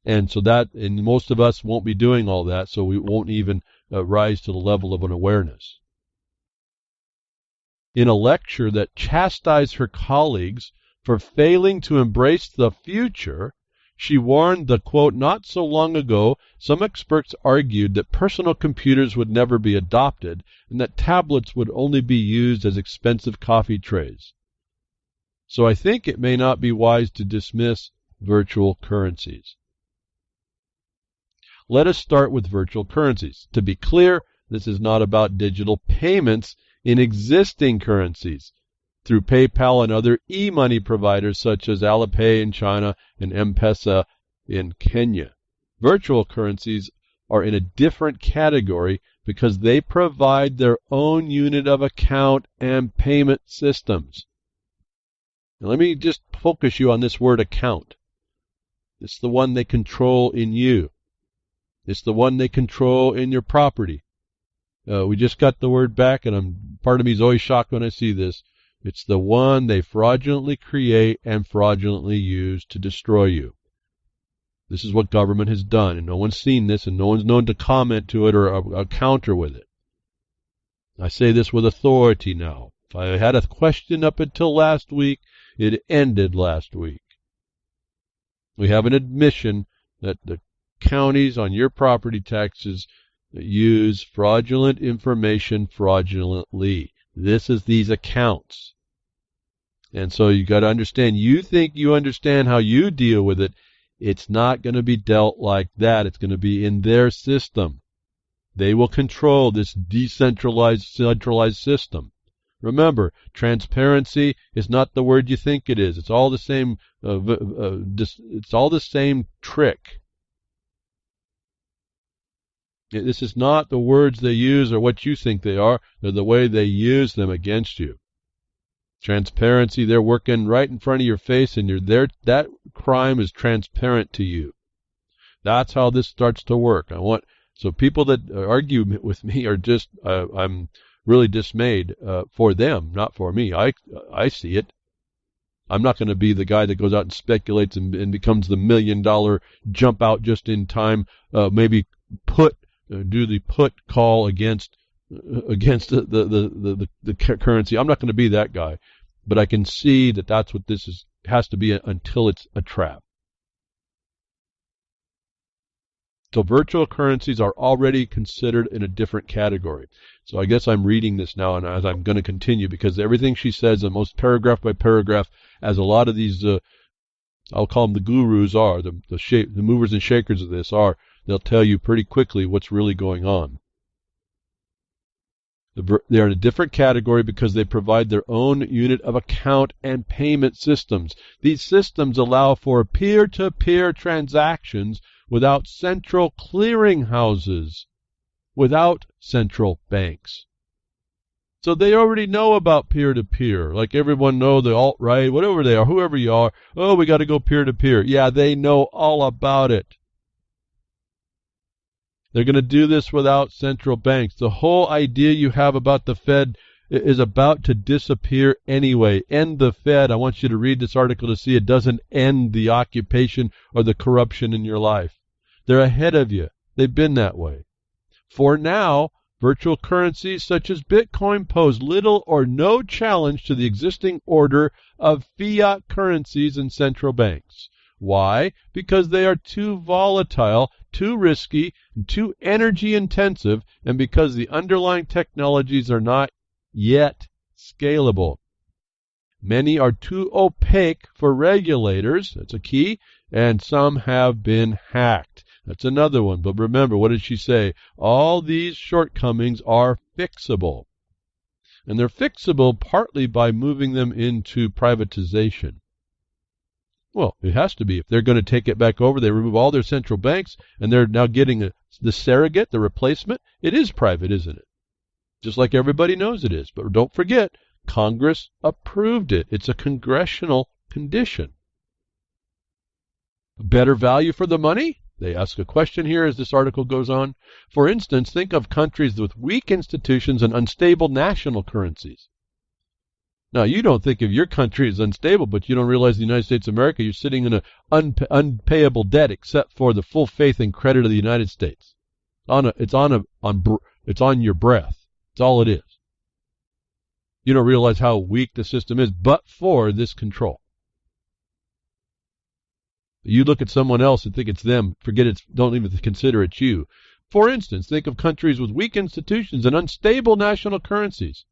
And so and most of us won't be doing all that, so we won't even rise to the level of an awareness. In a lecture that chastised her colleagues for failing to embrace the future, she warned that, quote, not so long ago, some experts argued that personal computers would never be adopted and that tablets would only be used as expensive coffee trays. So I think it may not be wise to dismiss virtual currencies. Let us start with virtual currencies. To be clear, this is not about digital payments in existing currencies through PayPal and other e-money providers such as Alipay in China and M-Pesa in Kenya. Virtual currencies are in a different category because they provide their own unit of account and payment systems. Now, let me just focus you on this word account. It's the one they control in you. It's the one they control in your property. We just got the word back, and part of me is always shocked when I see this. It's the one they fraudulently create and fraudulently use to destroy you. This is what government has done, and no one's seen this, and no one's known to comment to it or counter with it. I say this with authority now. If I had a question up until last week, it ended last week. We have an admission that the counties on your property taxes use fraudulent information fraudulently. This is these accounts. And so you got to understand, you think you understand how you deal with it. It's not going to be dealt like that. It's going to be in their system. They will control this decentralized, centralized system. Remember, transparency is not the word you think it is. It's all the same. It's all the same trick. This is not the words they use or what you think they are. They're the way they use them against you. Transparency, they're working right in front of your face, and you're there. That crime is transparent to you. That's how this starts to work. So people that argue with me are just, I'm really dismayed for them, not for me. I see it. I'm not going to be the guy that goes out and speculates and becomes the $1 million jump out just in time, maybe do the put call against the currency. I'm not going to be that guy, but I can see that that's what this has to be until it's a trap. So virtual currencies are already considered in a different category. So I guess I'm reading this now, and as I'm going to continue, because everything she says, almost paragraph by paragraph, as a lot of these, I'll call them the gurus are, the movers and shakers of this are, they'll tell you pretty quickly what's really going on. They're in a different category because they provide their own unit of account and payment systems. These systems allow for peer-to-peer transactions without central clearinghouses, without central banks. So they already know about peer-to-peer, like everyone know the alt-right, whatever they are, whoever you are. Oh, we got to go peer-to-peer. Yeah, they know all about it. They're going to do this without central banks. The whole idea you have about the Fed is about to disappear anyway. End the Fed. I want you to read this article to see it doesn't end the occupation or the corruption in your life. They're ahead of you. They've been that way. For now, virtual currencies such as Bitcoin pose little or no challenge to the existing order of fiat currencies and central banks. Why? Because they are too volatile, too risky, and too energy intensive, and because the underlying technologies are not yet scalable. Many are too opaque for regulators, that's a key, and some have been hacked. That's another one. But remember, what did she say? All these shortcomings are fixable. And they're fixable partly by moving them into privatization. Well, it has to be. If they're going to take it back over, they remove all their central banks, and they're now getting the surrogate, the replacement. It is private, isn't it? Just like everybody knows it is. But don't forget, Congress approved it. It's a congressional condition. Better value for the money? They ask a question here as this article goes on. For instance, think of countries with weak institutions and unstable national currencies. Now, you don't think of your country as unstable, but you don't realize the United States of America, you're sitting in an unpayable debt except for the full faith and credit of the United States. It's on your breath. That's all it is. You don't realize how weak the system is, but for this control. You look at someone else and think it's them. Don't even consider it's you. For instance, think of countries with weak institutions and unstable national currencies.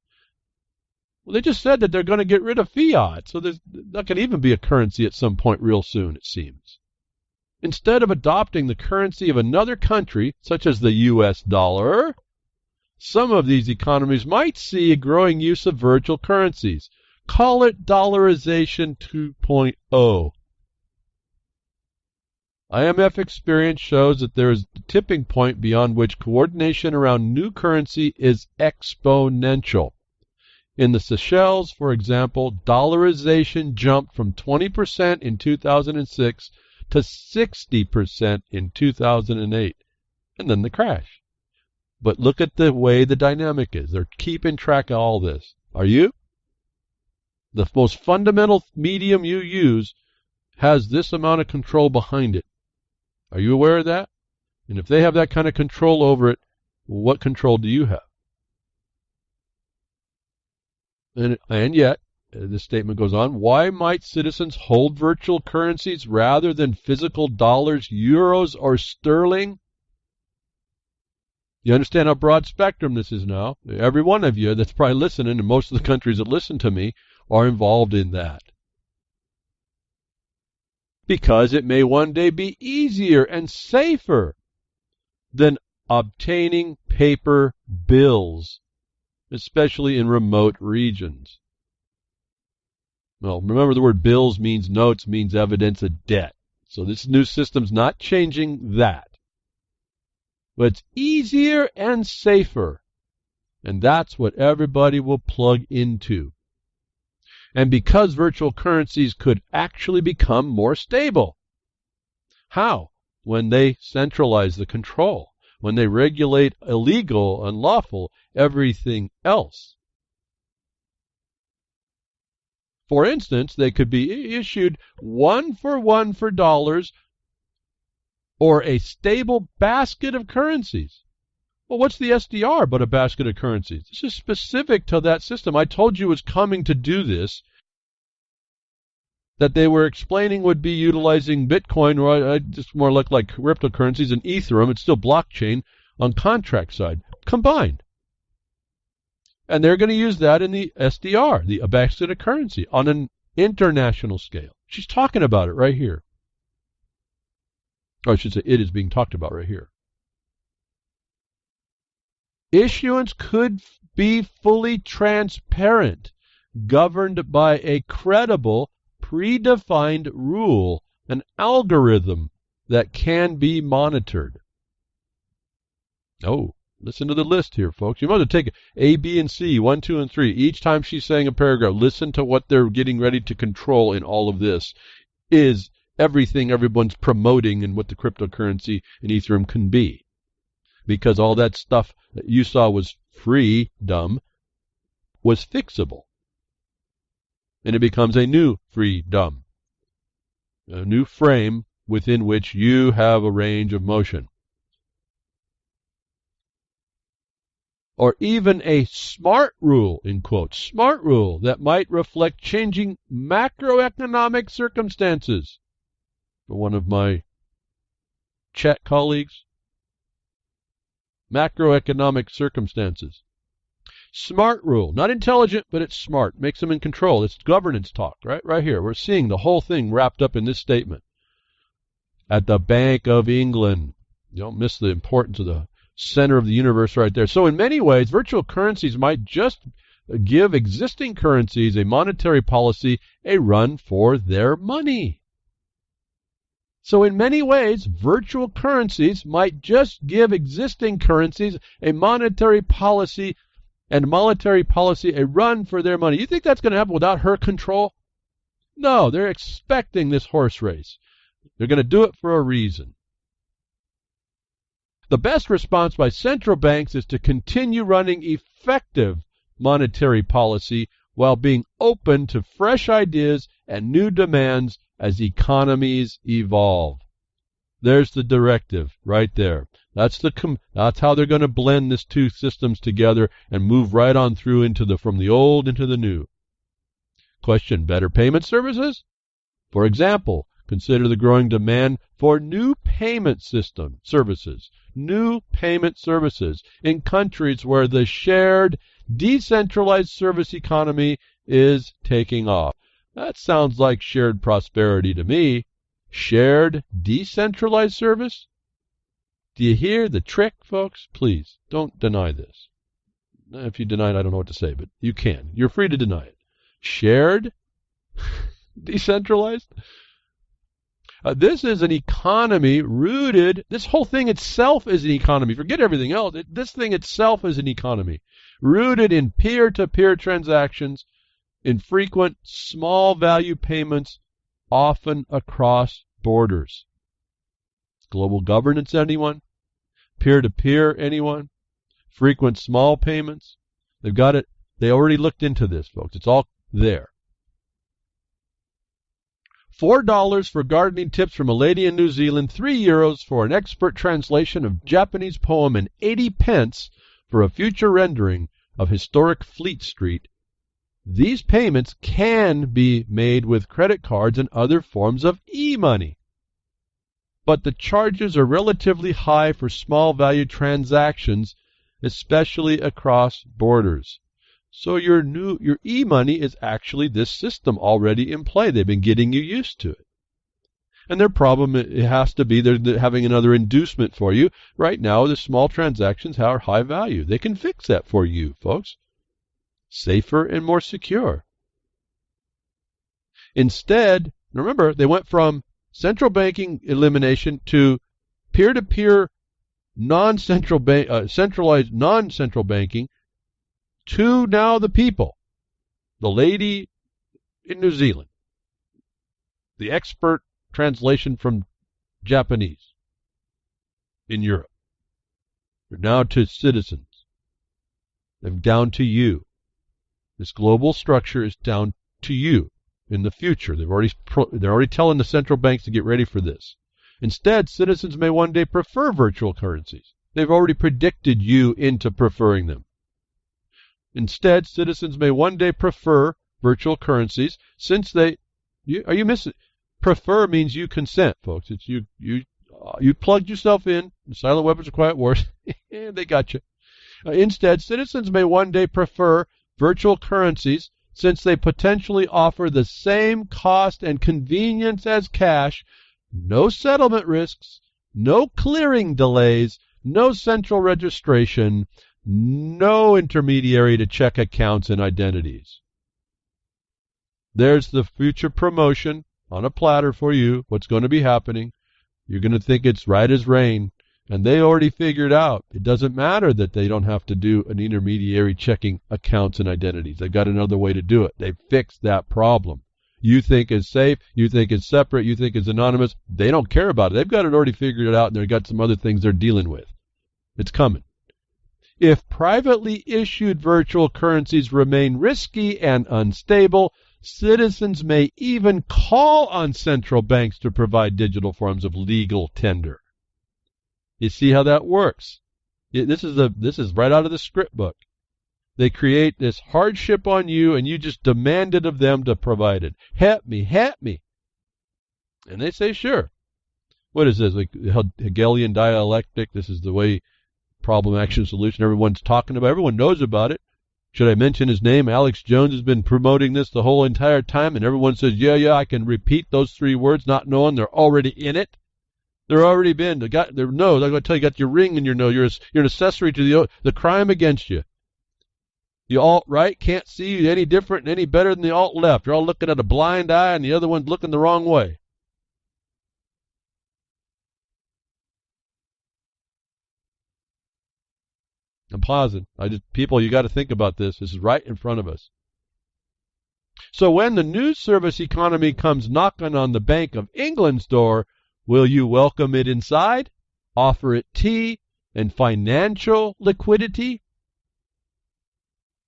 Well, they just said that they're going to get rid of fiat, so there's not going to even be a currency at some point real soon, it seems. Instead of adopting the currency of another country, such as the U.S. dollar, some of these economies might see a growing use of virtual currencies. Call it dollarization 2.0. IMF experience shows that there is a tipping point beyond which coordination around new currency is exponential. In the Seychelles, for example, dollarization jumped from 20% in 2006 to 60% in 2008, and then the crash. But look at the way the dynamic is. They're keeping track of all this. Are you? The most fundamental medium you use has this amount of control behind it. Are you aware of that? And if they have that kind of control over it, what control do you have? And yet, this statement goes on, why might citizens hold virtual currencies rather than physical dollars, euros, or sterling? You understand how broad spectrum this is now? Every one of you that's probably listening, and most of the countries that listen to me, are involved in that. Because it may one day be easier and safer than obtaining paper bills, especially in remote regions. Well, remember the word bills means notes, means evidence of debt. So this new system's not changing that. But it's easier and safer. And that's what everybody will plug into. And because virtual currencies could actually become more stable. How? When they centralize the control. When they regulate illegal, unlawful, everything else. For instance, they could be issued 1-for-1 for dollars or a stable basket of currencies. Well, what's the SDR but a basket of currencies? This is specific to that system. I told you it was coming to do this, that they were explaining would be utilizing Bitcoin, or just more like cryptocurrencies, and Ethereum. It's still blockchain on contract side, combined. And they're going to use that in the SDR, the basket of currency, on an international scale. She's talking about it right here. Or I should say it is being talked about right here. Issuance could be fully transparent, governed by a credible, predefined rule, an algorithm that can be monitored. Oh, listen to the list here, folks. You must take A, B, and C, 1, 2, and 3. Each time she's saying a paragraph, listen to what they're getting ready to control in all of this. Is everything everyone's promoting and what the cryptocurrency and Ethereum can be. Because all that stuff that you saw was freedom was fixable. And it becomes a new freedom, a new frame within which you have a range of motion. Or even a smart rule, in quotes, smart rule that might reflect changing macroeconomic circumstances. For one of my chat colleagues, macroeconomic circumstances. Smart rule, not intelligent, but it's smart. Makes them in control. It's governance talk, right here. We're seeing the whole thing wrapped up in this statement. At the Bank of England. You don't miss the importance of the center of the universe right there. So in many ways, virtual currencies might just give existing currencies, a monetary policy, a run for their money. So in many ways, virtual currencies might just give existing currencies a monetary policy and monetary policy a run for their money. You think that's going to happen without her control? No, they're expecting this horse race. They're going to do it for a reason. The best response by central banks is to continue running effective monetary policy while being open to fresh ideas and new demands as economies evolve. There's the directive right there. That's how they're going to blend these two systems together and move right on through from the old into the new. Question, better payment services? For example, consider the growing demand for new payment services in countries where the shared, decentralized service economy is taking off. That sounds like shared prosperity to me. Shared, decentralized service? Do you hear the trick, folks? Please, don't deny this. If you deny it, I don't know what to say, but you can. You're free to deny it. Shared? Decentralized? This is an economy rooted, this whole thing itself is an economy. Forget everything else. This thing itself is an economy rooted in peer-to-peer transactions, in frequent small value payments, often across borders. Global governance, anyone? Peer-to-peer, anyone? Frequent small payments? They've got it. They already looked into this, folks. It's all there. $4 for gardening tips from a lady in New Zealand, €3 for an expert translation of Japanese poem, and 80 pence for a future rendering of historic Fleet Street these payments can be made with credit cards and other forms of e-money. But the charges are relatively high for small value transactions, especially across borders. So your e-money is actually this system already in play. They've been getting you used to it. And their problem, it has to be they're having another inducement for you. Right now, the small transactions are high value. They can fix that for you, folks. Safer and more secure. Instead, remember, they went from central banking elimination to peer-to-peer centralized non-central banking to now the people. The lady in New Zealand. The expert translation from Japanese in Europe. They're now to citizens. They're down to you. This global structure is down to you in the future. They're already telling the central banks to get ready for this. Instead, citizens may one day prefer virtual currencies. They've already predicted you into preferring them. Instead, citizens may one day prefer virtual currencies since are you missing? Prefer means you consent, folks. It's you plugged yourself in. Silent weapons or quiet wars. They got you. Instead, citizens may one day prefer virtual currencies since they potentially offer the same cost and convenience as cash, no settlement risks, no clearing delays, no central registration, no intermediary to check accounts and identities. There's the future promotion on a platter for you, what's going to be happening. You're going to think it's right as rain. And they already figured out it doesn't matter that they don't have to do an intermediary checking accounts and identities. They've got another way to do it. They've fixed that problem. You think it's safe. You think it's separate. You think it's anonymous. They don't care about it. They've got it already figured out, and they've got some other things they're dealing with. It's coming. If privately issued virtual currencies remain risky and unstable, citizens may even call on central banks to provide digital forms of legal tender. You see how that works? This is right out of the script book. They create this hardship on you, and you just demand it of them to provide it. Help me, help me. And they say, sure. What is this? Like Hegelian dialectic? This is the way problem, action, solution. Everyone's talking about. Everyone knows about it. Should I mention his name? Alex Jones has been promoting this the whole entire time, and everyone says, yeah, I can repeat those 3 words, not knowing they're already in it. They're already been. Their nose. I'm going to tell you, you got your ring in your nose. You're an accessory to the crime against you. The alt-right can't see you any different and any better than the alt-left. You're all looking at a blind eye, and the other one's looking the wrong way. I'm pausing. People, you got to think about this. This is right in front of us. So when the news service economy comes knocking on the Bank of England's door, will you welcome it inside, offer it tea and financial liquidity?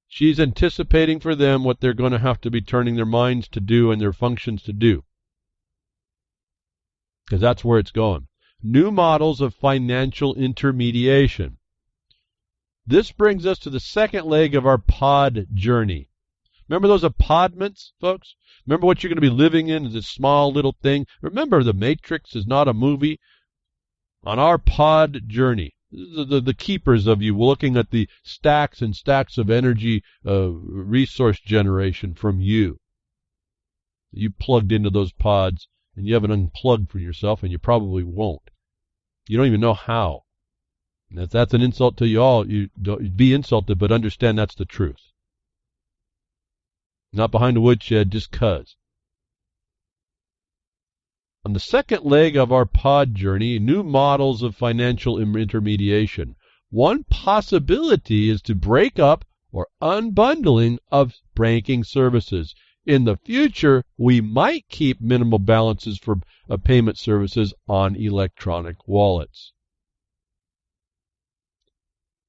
She's anticipating for them what they're going to have to be turning their minds to do and their functions to do. Because that's where it's going. New models of financial intermediation. This brings us to the second leg of our pod journey. Remember those apodments, folks? Remember what you're going to be living in is this small little thing. Remember, the Matrix is not a movie. On our pod journey, the keepers of you looking at the stacks and stacks of energy resource generation from you. You plugged into those pods, and you haven't unplugged for yourself, and you probably won't. You don't even know how. And if that's an insult to you all, you don't be insulted, but understand that's the truth. Not behind the woodshed, just 'cause. On the second leg of our pod journey, new models of financial intermediation. One possibility is to break up or unbundling of banking services. In the future, we might keep minimal balances for payment services on electronic wallets.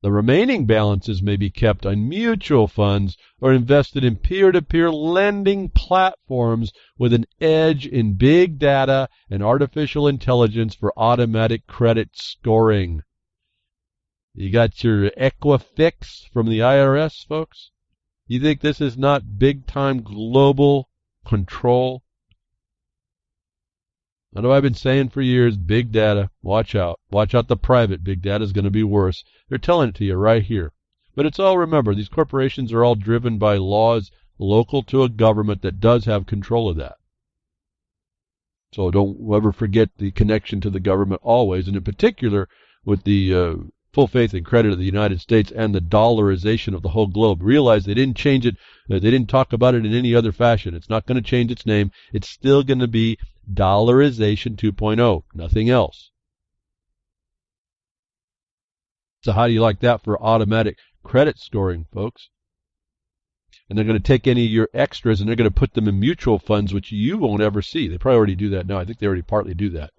The remaining balances may be kept on mutual funds or invested in peer-to-peer lending platforms with an edge in big data and artificial intelligence for automatic credit scoring. You got your Equifix from the IRS, folks? You think this is not big-time global control? What have I been saying for years? Big data, watch out. Watch out, the private big data is going to be worse. They're telling it to you right here. But it's all, remember, these corporations are all driven by laws local to a government that does have control of that. So don't ever forget the connection to the government always, and in particular with the full faith and credit of the United States and the dollarization of the whole globe. Realize they didn't change it. They didn't talk about it in any other fashion. It's not going to change its name. It's still going to be dollarization 2.0, nothing else. So how do you like that for automatic credit scoring, folks? And they're going to take any of your extras and they're going to put them in mutual funds, which you won't ever see. They probably already do that now. I think they already partly do that.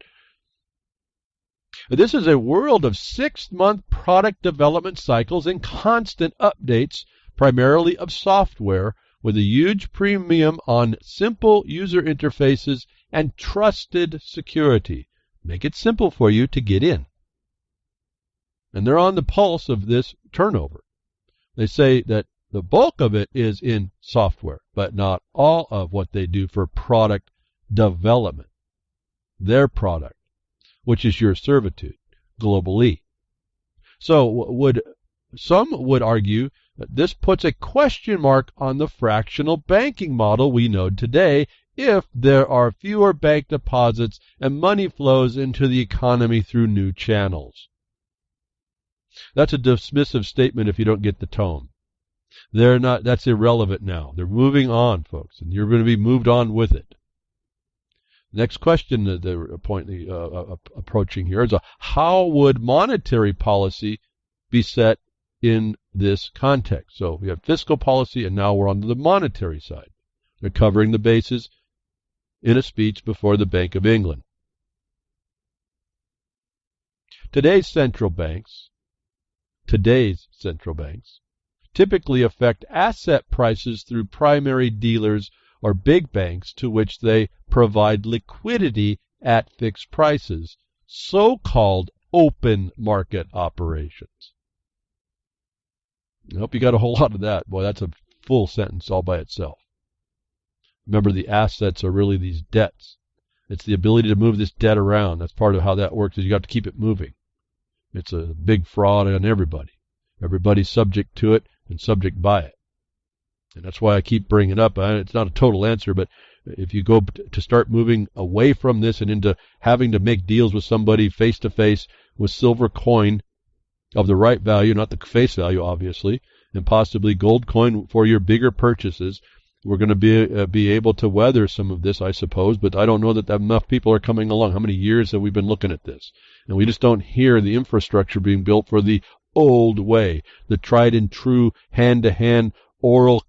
This is a world of 6-month product development cycles and constant updates, primarily of software, with a huge premium on simple user interfaces and trusted security. Make it simple for you to get in. And they're on the pulse of this turnover. They say that the bulk of it is in software, but not all of what they do for product development. Their product, which is your servitude, globally. So some would argue that this puts a question mark on the fractional banking model we know today if there are fewer bank deposits and money flows into the economy through new channels. That's a dismissive statement if you don't get the tone. They're not. That's irrelevant now. They're moving on, folks, and you're going to be moved on with it. Next question that they're approaching here is how would monetary policy be set in this context? So we have fiscal policy, and now we're on to the monetary side. They're covering the bases in a speech before the Bank of England. Today's central banks typically affect asset prices through primary dealers or big banks to which they provide liquidity at fixed prices, so-called open market operations. I hope you got a whole lot of that. Boy, that's a full sentence all by itself. Remember, the assets are really these debts. It's the ability to move this debt around. That's part of how that works, is you have to keep it moving. It's a big fraud on everybody. Everybody's subject to it and subject by it. And that's why I keep bringing it up. It's not a total answer, but if you go to start moving away from this and into having to make deals with somebody face-to-face with silver coin of the right value, not the face value, obviously, and possibly gold coin for your bigger purchases, we're going to be able to weather some of this, I suppose, but I don't know that enough people are coming along. How many years have we been looking at this? And we just don't hear the infrastructure being built for the old way, the tried and true hand-to-hand oral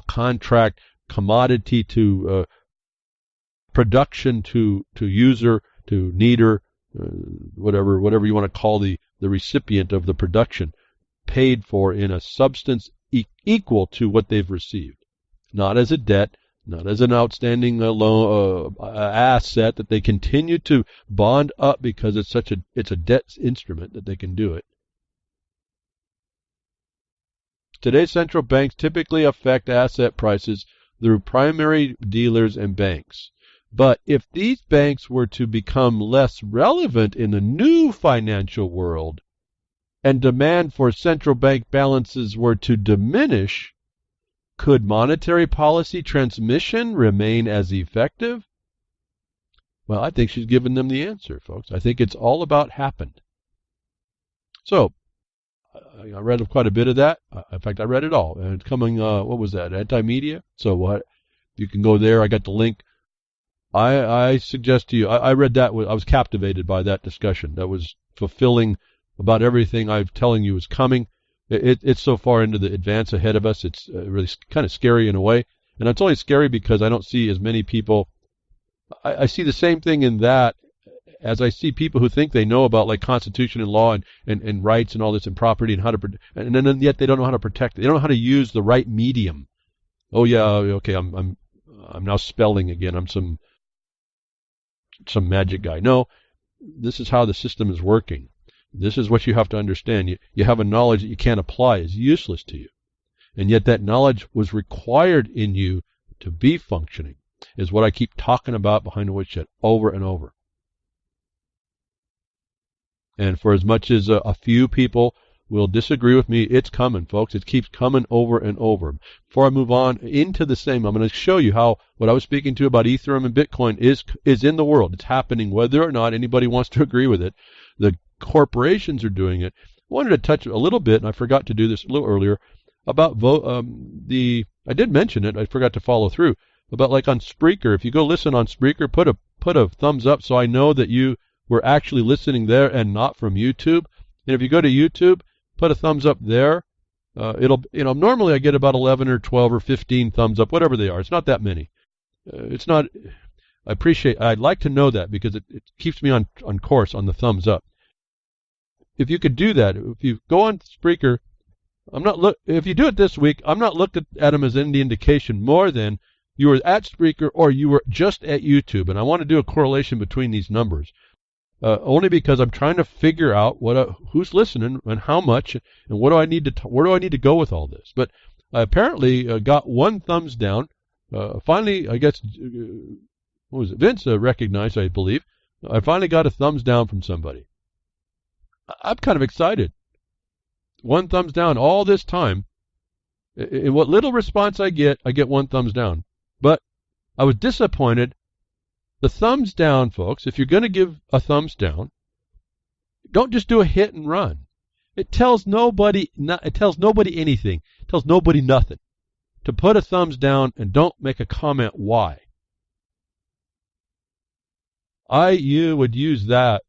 contract, commodity to production to user to needer, whatever you want to call the recipient of the production, paid for in a substance equal to what they've received, not as a debt, not as an outstanding loan asset that they continue to bond up because it's a debt instrument that they can do it. Today's central banks typically affect asset prices through primary dealers and banks. But if these banks were to become less relevant in the new financial world and demand for central bank balances were to diminish, could monetary policy transmission remain as effective? Well, I think she's given them the answer, folks. I think it's all about happened. So, I read quite a bit of that. In fact, I read it all. And it's coming, what was that, Anti-Media? So you can go there. I got the link. I suggest to you, I read that. I was captivated by that discussion. That was fulfilling about everything I'm telling you is coming. It's so far into the advance ahead of us. It's really kind of scary in a way. And it's only scary because I don't see as many people. I see the same thing in that as I see people who think they know about like Constitution and law and rights and all this and property and how to and then yet they don't know how to protect it. They don't know how to use the right medium. Oh yeah, okay, I'm now spelling again. I'm some magic guy. No, this is how the system is working. This is what you have to understand. You have a knowledge that you can't apply is useless to you. and yet that knowledge was required in you to be functioning, is what I keep talking about behind the Woodshed over and over. And for as much as a few people will disagree with me, it's coming, folks. It keeps coming over and over. Before I move on into the same, I'm going to show you how what I was speaking to about Ethereum and Bitcoin is in the world. It's happening whether or not anybody wants to agree with it. The corporations are doing it. I wanted to touch a little bit, and I forgot to do this a little earlier, about I did mention it, I forgot to follow through, about like on Spreaker. If you go listen on Spreaker, put a thumbs up so I know that you were actually listening there and not from YouTube. And if you go to YouTube, put a thumbs up there. Normally I get about 11 or 12 or 15 thumbs up, whatever they are. It's not that many. I'd like to know that because it keeps me on course on the thumbs up. If you could do that, if you go on Spreaker, if you do it this week, I'm not looked at them as any indication more than you were at Spreaker or you were just at YouTube. And I want to do a correlation between these numbers. Only because I'm trying to figure out who's listening and how much, and where do I need to go with all this. But I apparently got one thumbs down. Finally, I guess, what was it? Vince recognized, I believe. I finally got a thumbs down from somebody. I'm kind of excited. One thumbs down all this time. In what little response I get one thumbs down. But I was disappointed. The thumbs down, folks, if you're going to give a thumbs down, don't just do a hit and run. It tells nobody anything. It tells nobody nothing. To put a thumbs down and don't make a comment why. You would use that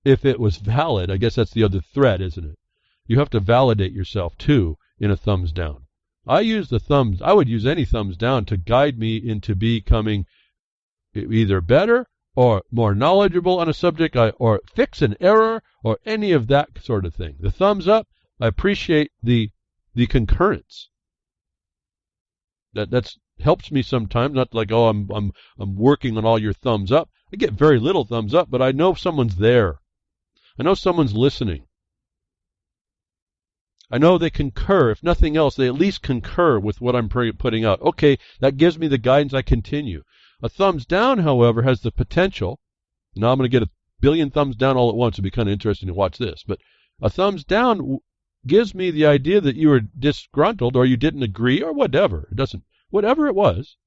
if it was valid. I guess that's the other thread, isn't it? You have to validate yourself too in a thumbs down. I would use any thumbs down to guide me into becoming either better or more knowledgeable on a subject, or fix an error, or any of that sort of thing. The thumbs up, I appreciate the concurrence. That's helps me sometimes. Not like, oh, I'm working on all your thumbs up. I get very little thumbs up, but I know someone's there. I know someone's listening. I know they concur. If nothing else, they at least concur with what I'm putting out. Okay, that gives me the guidance. I continue. A thumbs down, however, has the potential. Now I'm going to get a billion thumbs down all at once. It'd be kind of interesting to watch this. But a thumbs down gives me the idea that you were disgruntled or you didn't agree or whatever. Whatever it was.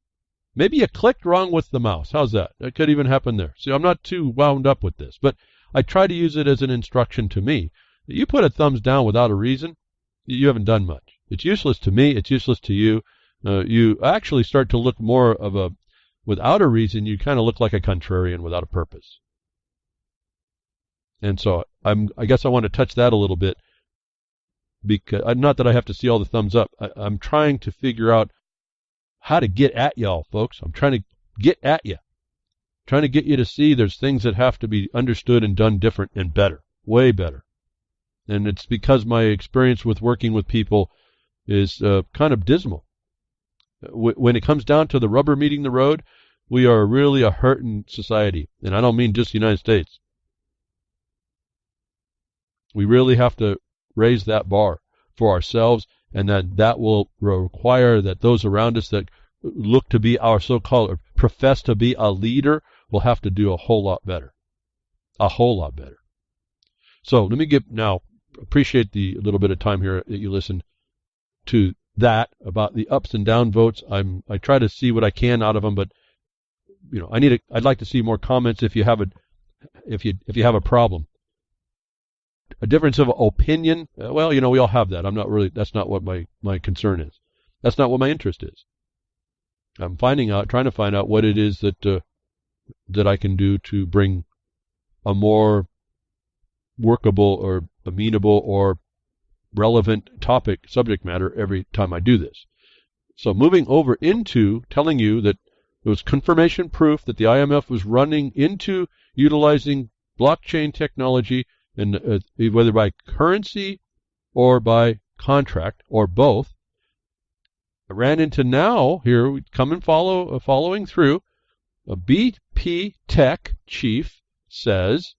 Maybe you clicked wrong with the mouse. How's that? That could even happen there. See, I'm not too wound up with this, but I try to use it as an instruction to me. You put a thumbs down without a reason, you haven't done much. It's useless to me. It's useless to you. You actually start to look more of without a reason, you kind of look like a contrarian without a purpose. And so I guess I want to touch that a little bit, because not that I have to see all the thumbs up. I'm trying to figure out how to get at y'all, folks. I'm trying to get at you. Trying to get you to see there's things that have to be understood and done different and better, way better. And it's because my experience with working with people is kind of dismal. When it comes down to the rubber meeting the road, we are really a hurting society. And I don't mean just the United States. We really have to raise that bar for ourselves, and that will require that those around us that look to be our so-called, or profess to be a leader, will have to do a whole lot better. A whole lot better. So let me appreciate the little bit of time here that you listened to that about the ups and down votes. I try to see what I can out of them, but I'd like to see more comments if you have a problem. A difference of opinion, well, we all have that. That's not what my concern is. That's not what my interest is. I'm trying to find out what it is that I can do to bring a more workable or amenable or relevant subject matter every time I do this. So moving over into telling you that there was confirmation proof that the IMF was running into utilizing blockchain technology, and whether by currency or by contract or both. I ran into now here, we come and following through. A BP Tech chief says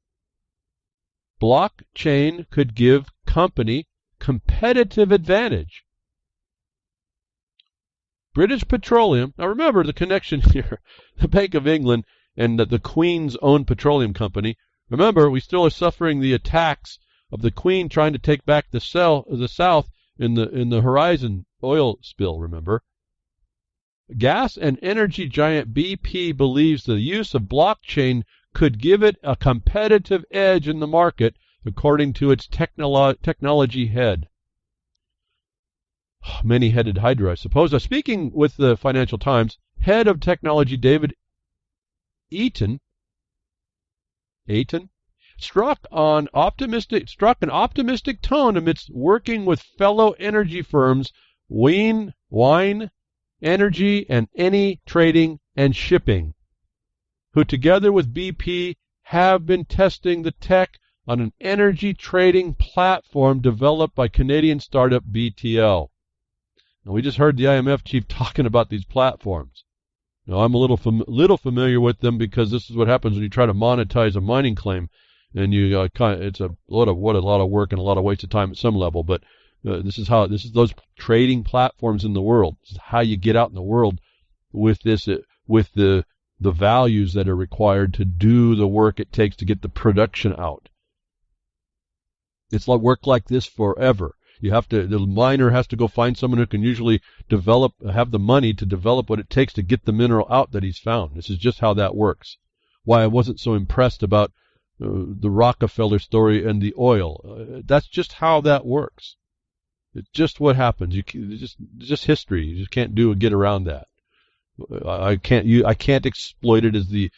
blockchain could give company competitive advantage. British Petroleum, now remember the connection here, the Bank of England and the Queen's own petroleum company. Remember, we still are suffering the attacks of the Queen trying to take back the South in the Horizon oil spill, remember. Gas and energy giant BP believes the use of blockchain could give it a competitive edge in the market, according to its technology head. Many-headed Hydra, I suppose. Speaking with the Financial Times, head of technology David Eaton struck an optimistic tone amidst working with fellow energy firms Wine, Energy, and Eni Trading and Shipping, who together with BP have been testing the tech on an energy trading platform developed by Canadian startup BTL. Now, we just heard the IMF chief talking about these platforms. Now, I'm a little familiar with them because this is what happens when you try to monetize a mining claim, and you it's a lot of work and a lot of waste of time at some level. But this is those trading platforms in the world. This is how you get out in the world with this with the values that are required to do the work it takes to get the production out. It's like work like this forever. The miner has to go find someone who can usually have the money to develop what it takes to get the mineral out that he's found. This is just how that works. Why I wasn't so impressed about the Rockefeller story and the oil. That's just how that works. It's just what happens. It's just history. You just can't get around that. I can't exploit it as the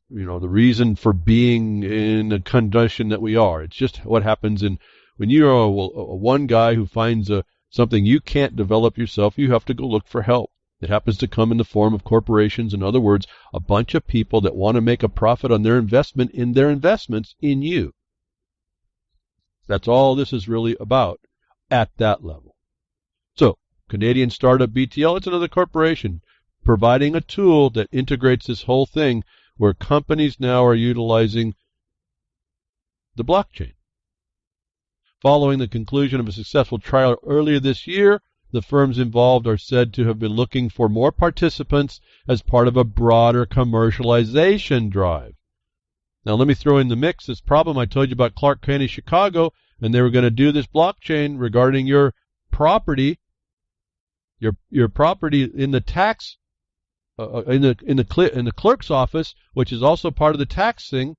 reason for being in the condition that we are. It's just what happens when you are one guy who finds something you can't develop yourself. You have to go look for help. It happens to come in the form of corporations. In other words, a bunch of people that want to make a profit on their investment in their investments in you. That's all this is really about at that level. So, Canadian startup BTL, it's another corporation providing a tool that integrates this whole thing where companies now are utilizing the blockchain. Following the conclusion of a successful trial earlier this year, the firms involved are said to have been looking for more participants as part of a broader commercialization drive. Now, let me throw in the mix this problem I told you about Clark County, Chicago, and they were going to do this blockchain regarding your property, your property in the tax, in the clerk's office, which is also part of the tax thing.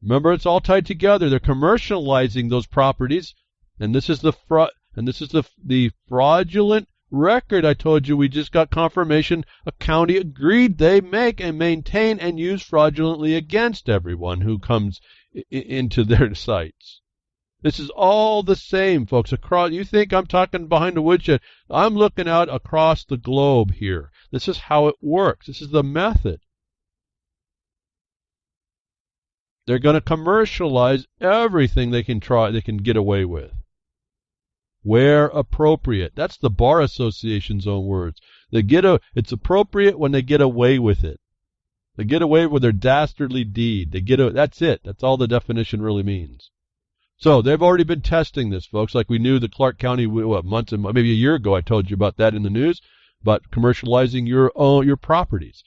Remember, it's all tied together. They're commercializing those properties, and this is the fraudulent record I told you. We just got confirmation a county agreed they make and maintain and use fraudulently against everyone who comes into their sites. This is all the same, folks. You think I'm talking behind a woodshed? I'm looking out across the globe here. This is how it works. This is the method. They're going to commercialize everything they can get away with, where appropriate. That's the Bar Association's own words. It's appropriate when they get away with it. They get away with their dastardly deed. That's it. That's all the definition really means. So they've already been testing this, folks. Like we knew the Clark County months and maybe a year ago. I told you about that in the news, about commercializing your properties.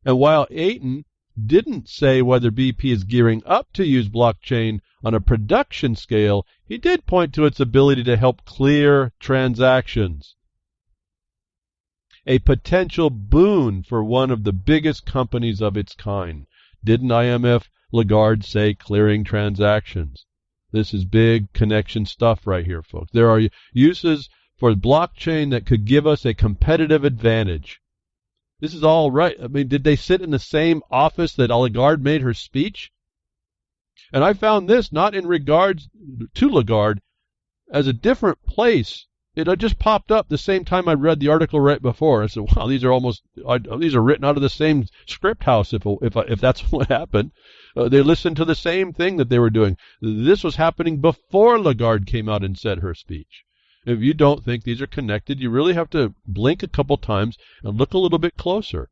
And while Ayton didn't say whether BP is gearing up to use blockchain on a production scale, he did point to its ability to help clear transactions. A potential boon for one of the biggest companies of its kind. Didn't IMF Lagarde say clearing transactions? This is big connection stuff right here, folks. There are uses for blockchain that could give us a competitive advantage. This is all right. I mean, did they sit in the same office that Lagarde made her speech? And I found this not in regards to Lagarde as a different place. It had just popped up the same time I read the article right before. I said, wow, these are written out of the same script house if that's what happened. They listened to the same thing that they were doing. This was happening before Lagarde came out and said her speech. If you don't think these are connected, you really have to blink a couple times and look a little bit closer.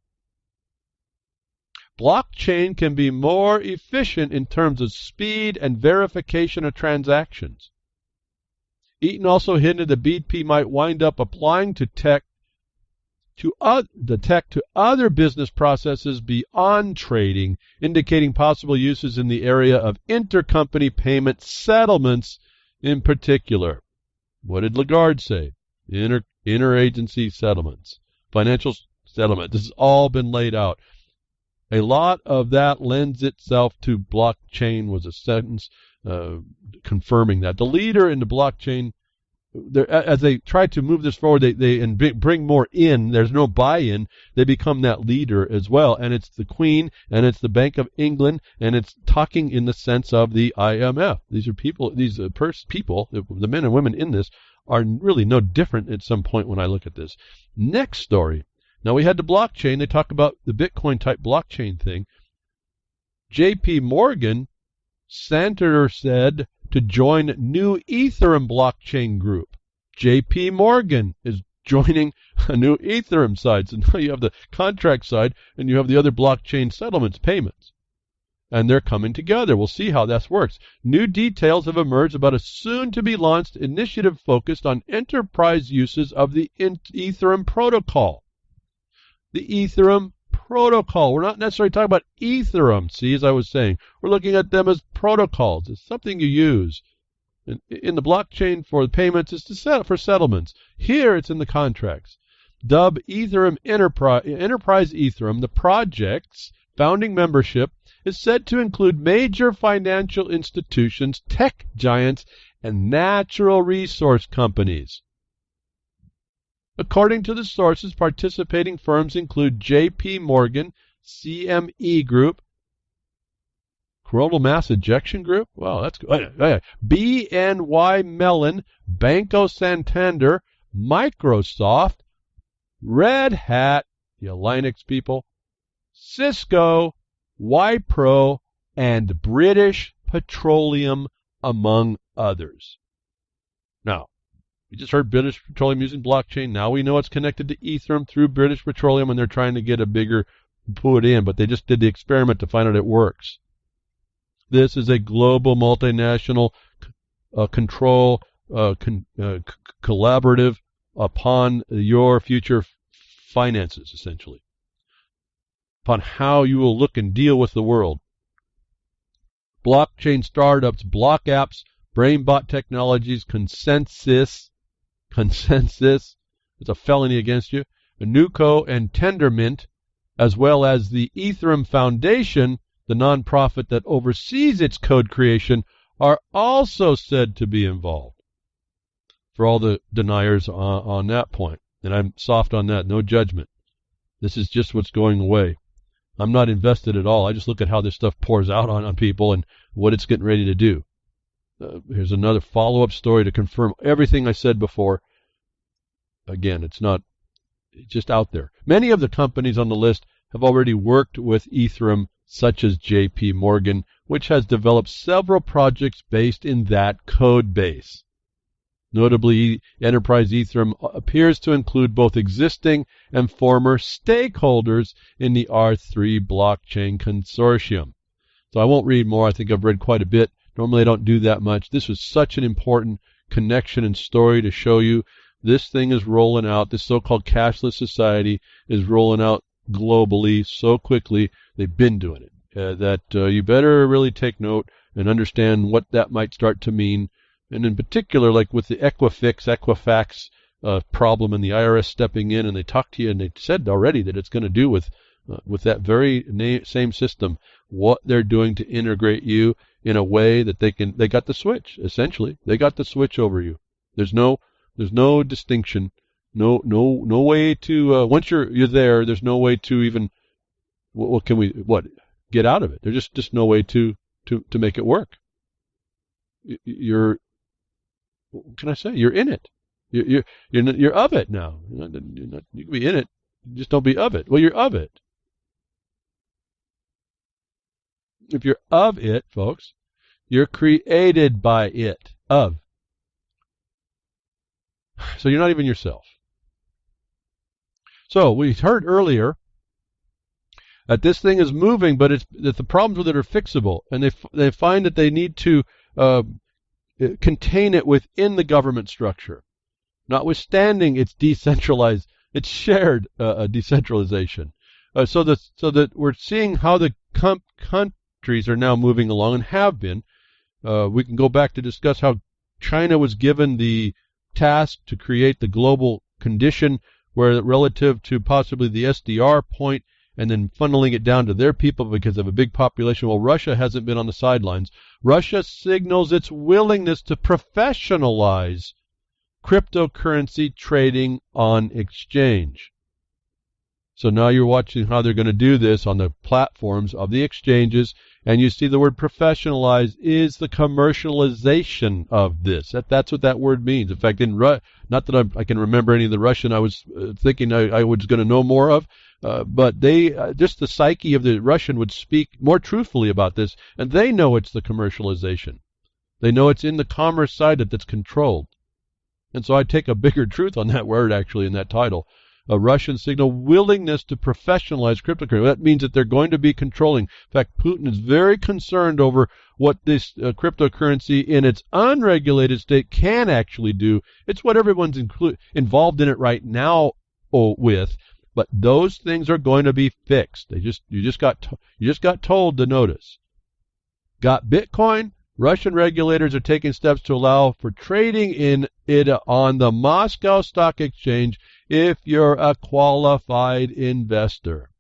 Blockchain can be more efficient in terms of speed and verification of transactions. Eaton also hinted that BP might wind up applying to tech the tech to other business processes beyond trading, indicating possible uses in the area of intercompany payment settlements in particular. What did Lagarde say? Interagency settlements, financial settlement. This has all been laid out. A lot of that lends itself to blockchain, was a sentence confirming that. The leader in the blockchain, as they try to move this forward, they bring more in. There's no buy-in. They become that leader as well, and it's the Queen, and it's the Bank of England, and it's talking in the sense of the IMF. These are people. These people, the men and women in this, are really no different at some point when I look at this. Next story. Now we had the blockchain. They talk about the Bitcoin type blockchain thing. J.P. Morgan, Santander said to join new Ethereum blockchain group. J.P. Morgan is joining a new Ethereum side. So now you have the contract side and you have the other blockchain settlements, payments. And they're coming together. We'll see how this works. New details have emerged about a soon-to-be-launched initiative focused on enterprise uses of the Ethereum protocol. The Ethereum protocol. We're not necessarily talking about Ethereum, see, as I was saying. We're looking at them as protocols. It's something you use. In the blockchain for the payments, it's to set for settlements. Here, it's in the contracts. Dub Ethereum Enterprise Ethereum, the project's founding membership, is said to include major financial institutions, tech giants, and natural resource companies. According to the sources, participating firms include J.P. Morgan, CME Group, Coronal Mass Ejection Group, wow, that's good. BNY Mellon, Banco Santander, Microsoft, Red Hat, the Linux people, Cisco, Wipro, and British Petroleum, among others. Now, we just heard British Petroleum using blockchain. Now we know it's connected to Ethereum through British Petroleum, and they're trying to get a bigger put in, but they just did the experiment to find out it works. This is a global multinational collaborative upon your future finances, essentially, upon how you will look and deal with the world. Blockchain startups, block apps, BrainBot Technologies, Consensus, it's a felony against you, Nuco and Tendermint, as well as the Ethereum Foundation, the nonprofit that oversees its code creation, are also said to be involved. For all the deniers on that point, and I'm soft on that, no judgment. This is just what's going away. I'm not invested at all. I just look at how this stuff pours out on people and what it's getting ready to do. Here's another follow-up story to confirm everything I said before. Again, it's just out there. Many of the companies on the list have already worked with Ethereum, such as J.P. Morgan, which has developed several projects based in that code base. Notably, Enterprise Ethereum appears to include both existing and former stakeholders in the R3 blockchain consortium. So I won't read more. I think I've read quite a bit. Normally I don't do that much. This was such an important connection and story to show you. This thing is rolling out. This so-called cashless society is rolling out globally so quickly. They've been doing it. That you better really take note and understand what that might start to mean. And in particular, like with the Equifax problem and the IRS stepping in, and they talked to you and they said already that it's going to do with that very same system, what they're doing to integrate you in a way that they got the switch, essentially. They got the switch over you. There's no distinction, no way to, once you're there, there's no way to even, get out of it. There's just no way to make it work. What can I say? You're in it. You're of it now. You can be in it, just don't be of it. Well, you're of it. If you're of it, folks, you're created by it. Of. So you're not even yourself. So we heard earlier that this thing is moving, but that the problems with it are fixable, and they find that they need to contain it within the government structure, notwithstanding its decentralized. It's shared decentralization. So that we're seeing how the countries are now moving along and have been. We can go back to discuss how China was given the task to create the global condition where relative to possibly the SDR point and then funneling it down to their people because of a big population. Well, Russia hasn't been on the sidelines. Russia signals its willingness to professionalize cryptocurrency trading on exchange. So now you're watching how they're going to do this on the platforms of the exchanges, and you see the word professionalize is the commercialization of this. That's what that word means. In fact, not that I can remember any of the Russian I was thinking I was going to know more of, but they just the psyche of the Russian would speak more truthfully about this, and they know it's the commercialization. They know it's in the commerce side that's controlled. And so I take a bigger truth on that word actually in that title. A Russian signal willingness to professionalize cryptocurrency. That means that they're going to be controlling. In fact, Putin is very concerned over what this cryptocurrency in its unregulated state can actually do. It's what everyone's involved in it right now with, but those things are going to be fixed. You just got told to notice. Got Bitcoin? Russian regulators are taking steps to allow for trading in it on the Moscow Stock Exchange if you're a qualified investor.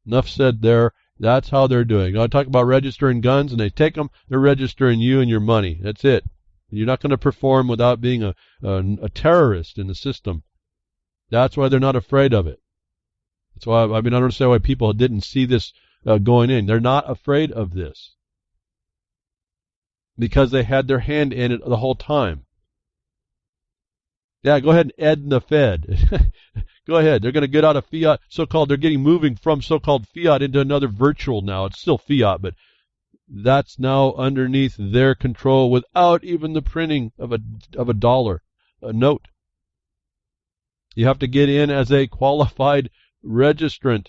Enough said there. That's how they're doing. I talk about registering guns, and they take them. They're registering you and your money. That's it. You're not going to perform without being a terrorist in the system. That's why they're not afraid of it. That's why I don't understand why people didn't see this going in. They're not afraid of this because they had their hand in it the whole time. Yeah, go ahead and end the Fed. Go ahead. They're going to get out of fiat, they're moving from so-called fiat into another virtual now. It's still fiat, but that's now underneath their control without even the printing of a dollar, a note. You have to get in as a qualified registrant.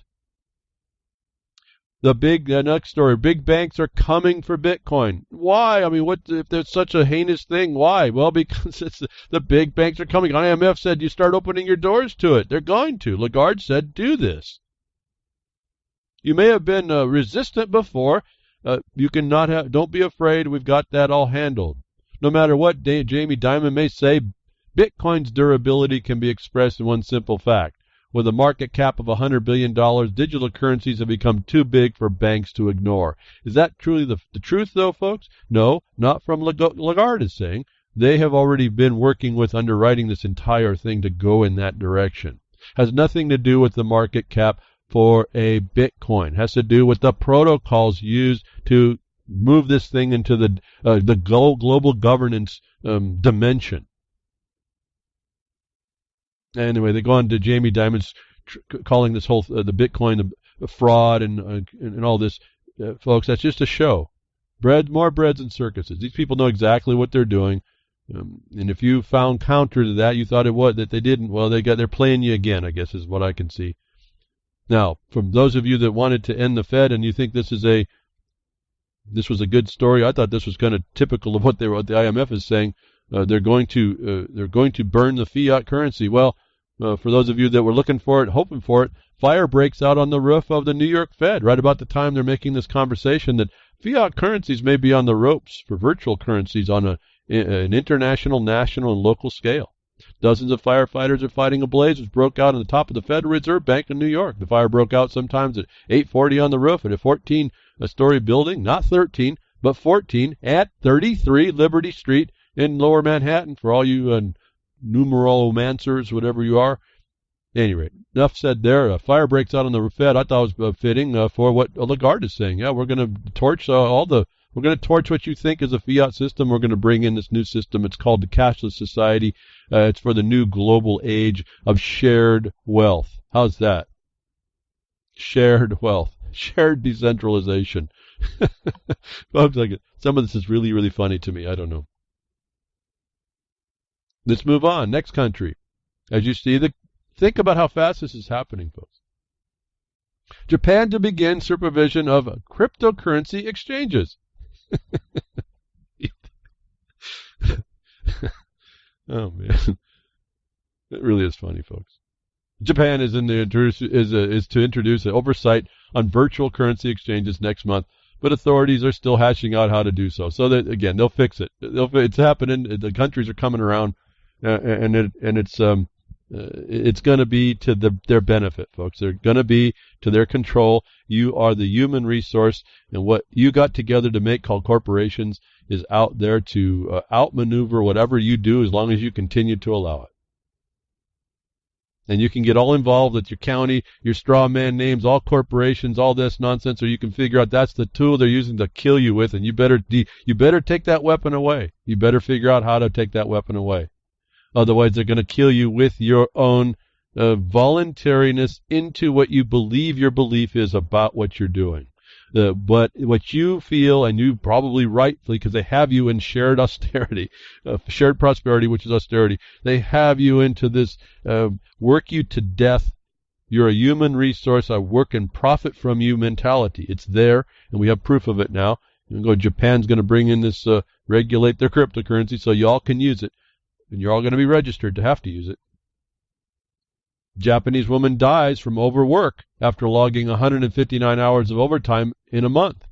Next story, big banks are coming for Bitcoin. Why? I mean, what if there's such a heinous thing? Why? Well, because the big banks are coming. IMF said you start opening your doors to it. They're going to. Lagarde said do this. You may have been resistant before. You cannot don't be afraid. We've got that all handled. No matter what Jamie Dimon may say, Bitcoin's durability can be expressed in one simple fact. With a market cap of $100 billion, digital currencies have become too big for banks to ignore. Is that truly the truth, though, folks? No, not from Lagarde is saying. They have already been working with underwriting this entire thing to go in that direction. Has nothing to do with the market cap for a Bitcoin. Has to do with the protocols used to move this thing into the global governance dimension. Anyway, they go on to Jamie Dimon's calling this whole the Bitcoin the fraud and all this, folks. That's just a show. More breads and circuses. These people know exactly what they're doing, and if you found counter to that, you thought that they didn't. Well, they're playing you again. I guess is what I can see. Now, from those of you that wanted to end the Fed and you think this was a good story, I thought this was kind of typical of what the IMF is saying. They're going to burn the fiat currency. Well, for those of you that were looking for it, hoping for it, fire breaks out on the roof of the New York Fed right about the time they're making this conversation that fiat currencies may be on the ropes for virtual currencies on an international, national, and local scale. Dozens of firefighters are fighting a blaze which broke out on the top of the Federal Reserve Bank in New York. The fire broke out sometimes at 8:40 on the roof at a 14-story building, not 13, but 14 at 33 Liberty Street in Lower Manhattan, for all you numeralomancers, whatever you are. Anyway, enough said there. A fire breaks out on the Fed. I thought it was fitting for what Lagarde is saying. Yeah, we're going to torch we're going to torch what you think is a fiat system. We're going to bring in this new system. It's called the cashless society. It's for the new global age of shared wealth. How's that? Shared wealth. Shared decentralization. Some of this is really, really funny to me. I don't know. Let's move on. Next country. As you see, think about how fast this is happening, folks. Japan to begin supervision of cryptocurrency exchanges. Oh, man. It really is funny, folks. Japan is to introduce an oversight on virtual currency exchanges next month, but authorities are still hashing out how to do so. So that again, they'll fix it. It's happening. The countries are coming around, and it's going to be to their benefit, folks. They're going to be to their control. You are the human resource, and what you got together to make called corporations is out there to outmaneuver whatever you do as long as you continue to allow it. And you can get all involved with your county, your straw man names, all corporations, all this nonsense, or you can figure out that's the tool they're using to kill you with, and you better take that weapon away. You better figure out how to take that weapon away. Otherwise, they're going to kill you with your own voluntariness into what you believe your belief is about what you're doing. But what you feel, and you probably rightfully, because they have you in shared austerity, shared prosperity, which is austerity, they have you into this work you to death. You're a human resource. I work and profit from you mentality. It's there, and we have proof of it now. You can go, Japan's going to bring in this, regulate their cryptocurrency so you all can use it, and you're all going to be registered to have to use it. Japanese woman dies from overwork after logging 159 hours of overtime in a month.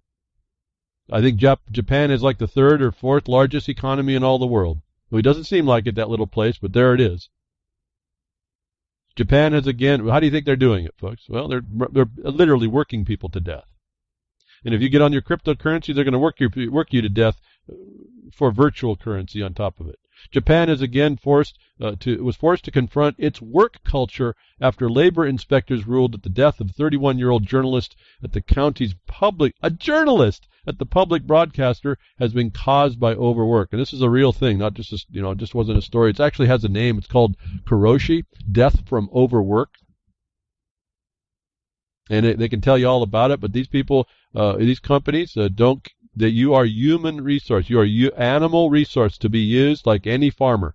I think Japan is like the third or fourth largest economy in all the world. Well, it doesn't seem like it, that little place, but there it is. Japan is, again, how do you think they're doing it, folks? Well, they're literally working people to death. And if you get on your cryptocurrency, they're going to work you to death for virtual currency on top of it. Japan is again forced to confront its work culture after labor inspectors ruled that the death of 31-year-old journalist at the public broadcaster has been caused by overwork. And this is a real thing, not just just wasn't a story. It actually has a name. It's called karoshi, death from overwork. And they can tell you all about it, but these people, these companies don't. That you are human resource. You are animal resource to be used like any farmer.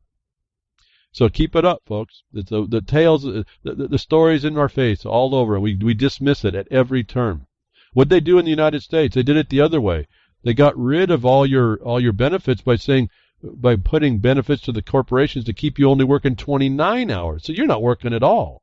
So keep it up, folks. The tales, the stories in our face all over, and we dismiss it at every turn. What they do in the United States, they did it the other way. They got rid of all your benefits by putting benefits to the corporations to keep you only working 29 hours. So you're not working at all.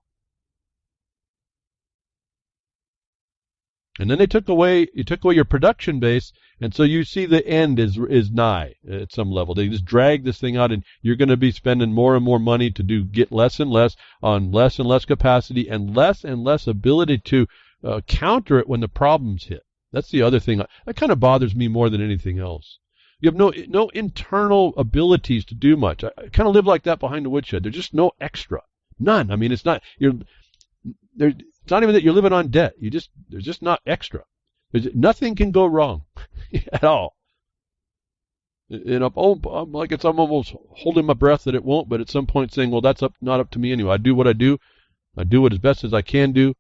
And then you took away your production base, and so you see the end is nigh at some level. They just drag this thing out, and you're going to be spending more and more money to get less and less on less and less capacity and less ability to counter it when the problems hit. That's the other thing. That kind of bothers me more than anything else. You have no internal abilities to do much. I kind of live like that behind the woodshed. There's just no extra. None. I mean, it's not it's not even that you're living on debt. There's just not extra. Nothing can go wrong at all. And I'm almost holding my breath that it won't, but at some point saying, well, that's not up to me anyway. I do what I do. I do it as best as I can do.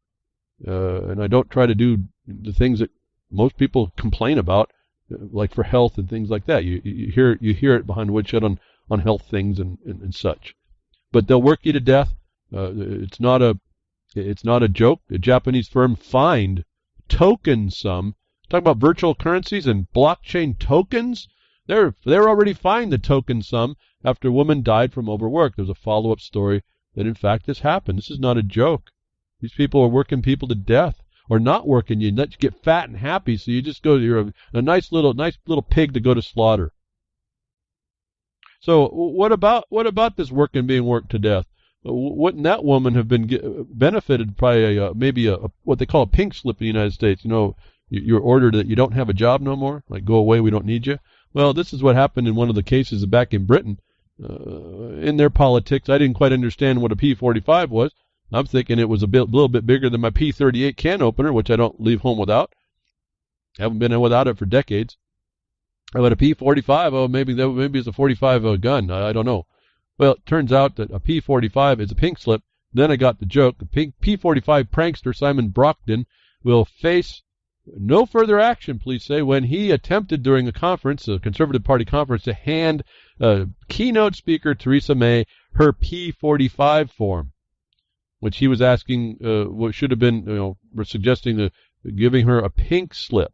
And I don't try to do the things that most people complain about, like for health and things like that. You hear it behind the woodshed on health things and such. But they'll work you to death. It's not a joke. A Japanese firm fined token sum. Talk about virtual currencies and blockchain tokens. They're already fined the token sum after a woman died from overwork. There's a follow-up story that in fact this happened. This is not a joke. These people are working people to death, or not working you. Let you get fat and happy, so you just you're a nice little pig to go to slaughter. So what about this being worked to death? Wouldn't that woman have been benefited by maybe what they call a pink slip in the United States? You're ordered that you don't have a job no more, like go away, we don't need you. Well, this is what happened in one of the cases back in Britain. In their politics, I didn't quite understand what a P45 was. I'm thinking it was a little bit bigger than my P38 can opener, which I don't leave home without. I haven't been without it for decades. But a P45, maybe it's a 45 gun. I don't know. Well, it turns out that a P45 is a pink slip. Then I got the joke. The P45 prankster Simon Brockton will face no further action, police say, when he attempted during a Conservative Party conference, to hand keynote speaker Theresa May her P45 form, which he was asking what should have been, suggesting giving her a pink slip.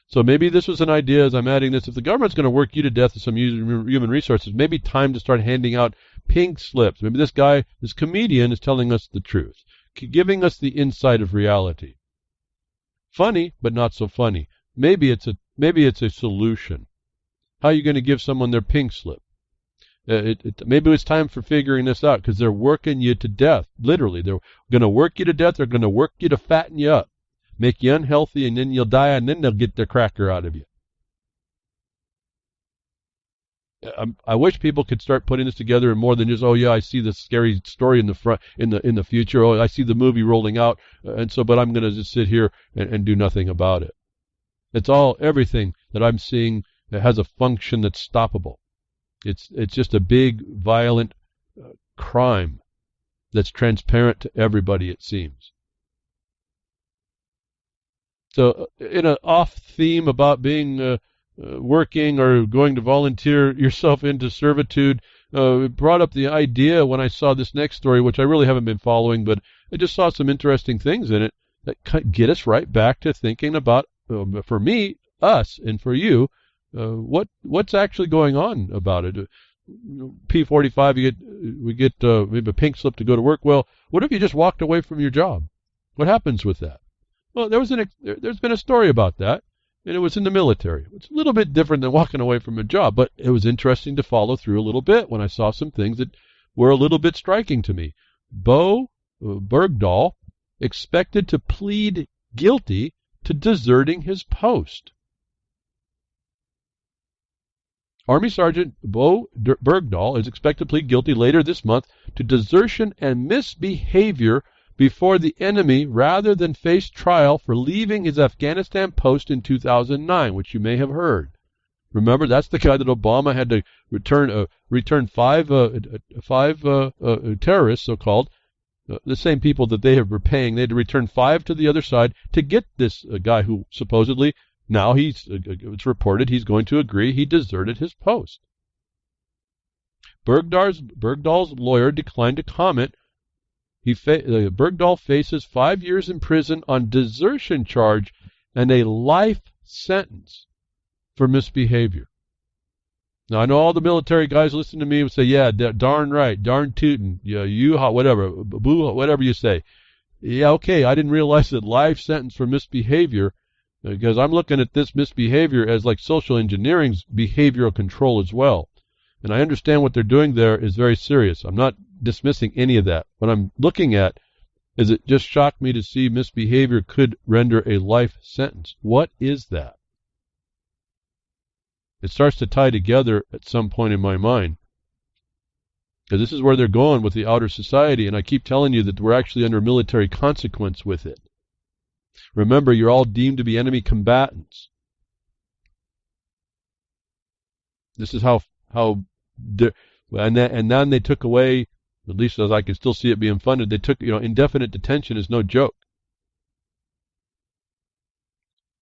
So maybe this was an idea, as I'm adding this, if the government's going to work you to death with some human resources, maybe time to start handing out pink slips. Maybe this guy, this comedian, is telling us the truth, giving us the insight of reality. Funny, but not so funny. Maybe it's a solution. How are you going to give someone their pink slip? Maybe it's time for figuring this out, because they're working you to death. Literally, they're going to work you to death. They're going to work you to fatten you up, make you unhealthy, and then you'll die, and then they'll get their cracker out of you. I wish people could start putting this together and more than just, oh yeah, I see the scary story in the future. Oh, I see the movie rolling out, but I'm going to just sit here and do nothing about it. It's everything that I'm seeing that has a function that's stoppable. It's just a big, violent crime that's transparent to everybody, it seems. So, in an off theme about being working or going to volunteer yourself into servitude, it brought up the idea when I saw this next story, which I really haven't been following, but I just saw some interesting things in it that get us right back to thinking about, for me, us, and for you, what's actually going on about it. P45, we get maybe a pink slip to go to work. Well, what if you just walked away from your job? What happens with that? Well, there's been a story about that, and it was in the military. It's a little bit different than walking away from a job, but it was interesting to follow through a little bit when I saw some things that were a little bit striking to me. Bergdahl expected to plead guilty to deserting his post. Army Sergeant Bo Bergdahl is expected to plead guilty later this month to desertion and misbehavior before the enemy rather than face trial for leaving his Afghanistan post in 2009, which you may have heard. Remember, that's the guy that Obama had to return five terrorists, so-called, the same people that they were paying. They had to return 5 to the other side to get this guy who supposedly, now it's reported he's going to agree he deserted his post. Bergdahl's lawyer declined to comment. Bergdahl faces 5 years in prison on desertion charge and a life sentence for misbehavior. Now, I know all the military guys listening to me would say, yeah, darn right, darn tootin', yeah, whatever, boo, whatever you say. Yeah, okay, I didn't realize that life sentence for misbehavior, because I'm looking at this misbehavior as like social engineering's behavioral control as well. And I understand what they're doing there is very serious. I'm not dismissing any of that. What I'm looking at is it just shocked me to see misbehavior could render a life sentence. What is that? It starts to tie together at some point in my mind. Because this is where they're going with the outer society, and I keep telling you that we're actually under military consequence with it. Remember, you're all deemed to be enemy combatants. This is and then they took away, at least as I can still see it being funded, they took, indefinite detention is no joke.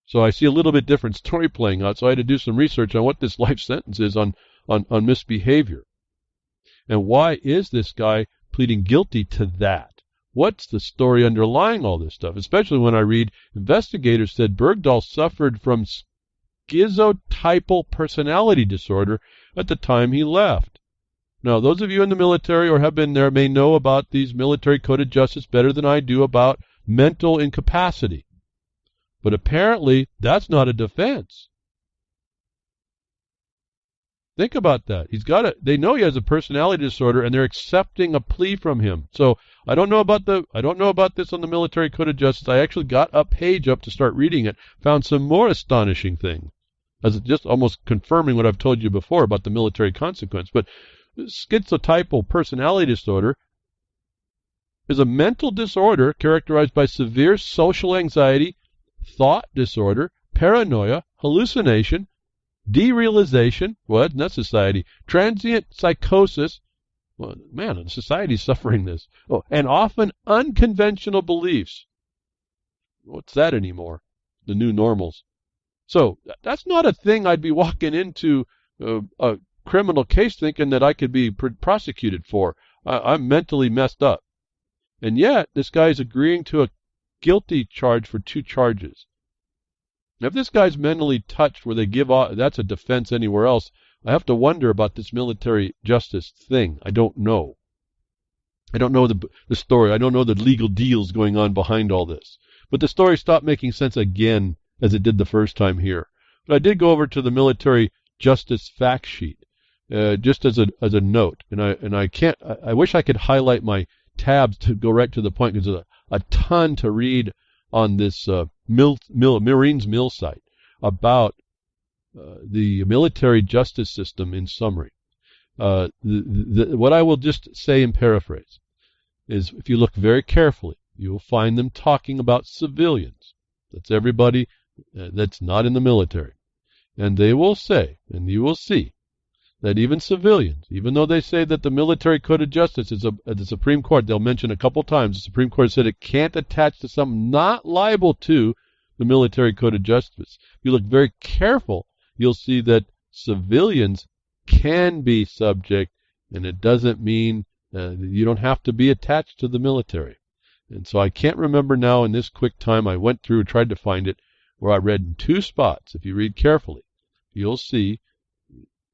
So I see a little bit different story playing out, so I had to do some research on what this life sentence is on misbehavior. And why is this guy pleading guilty to that? What's the story underlying all this stuff? Especially when I read investigators said Bergdahl suffered from schizotypal personality disorder at the time he left. Now, those of you in the military or have been there may know about these military coded justice better than I do about mental incapacity. But apparently, that's not a defense. Think about that. They know he has a personality disorder, and they're accepting a plea from him. So I don't know about this on the military code of justice. I actually got a page up to start reading it, found some more astonishing things, as it just almost confirming what I've told you before about the military consequence. But schizotypal personality disorder is a mental disorder characterized by severe social anxiety, thought disorder, paranoia, hallucination, derealization, that's society, transient psychosis, man, society's suffering this, and often unconventional beliefs. What's that anymore? The new normals. So that's not a thing I'd be walking into a criminal case thinking that I could be prosecuted for. I'm mentally messed up. And yet, this guy's agreeing to a guilty charge for 2 charges. Now, if this guy's mentally touched where they give off, that's a defense anywhere else, I have to wonder about this military justice thing. I don't know. I don't know the story. I don't know the legal deals going on behind all this. But the story stopped making sense again as it did the first time here. But I did go over to the military justice fact sheet, just as a note. And I wish I could highlight my tabs to go right to the point, because there's a ton to read on this Marines Mill site about the military justice system in summary. What I will just say in paraphrase is, if you look very carefully, you will find them talking about civilians. That's everybody that's not in the military. And they will say, and you will see, that even civilians, even though they say that the military code of justice is at the Supreme Court, they'll mention a couple times the Supreme Court said it can't attach to something not liable to the military code of justice. If you look very careful, you'll see that civilians can be subject, and it doesn't mean you don't have to be attached to the military. And so I can't remember now in this quick time. I went through and tried to find it, where I read in two spots. If you read carefully, you'll see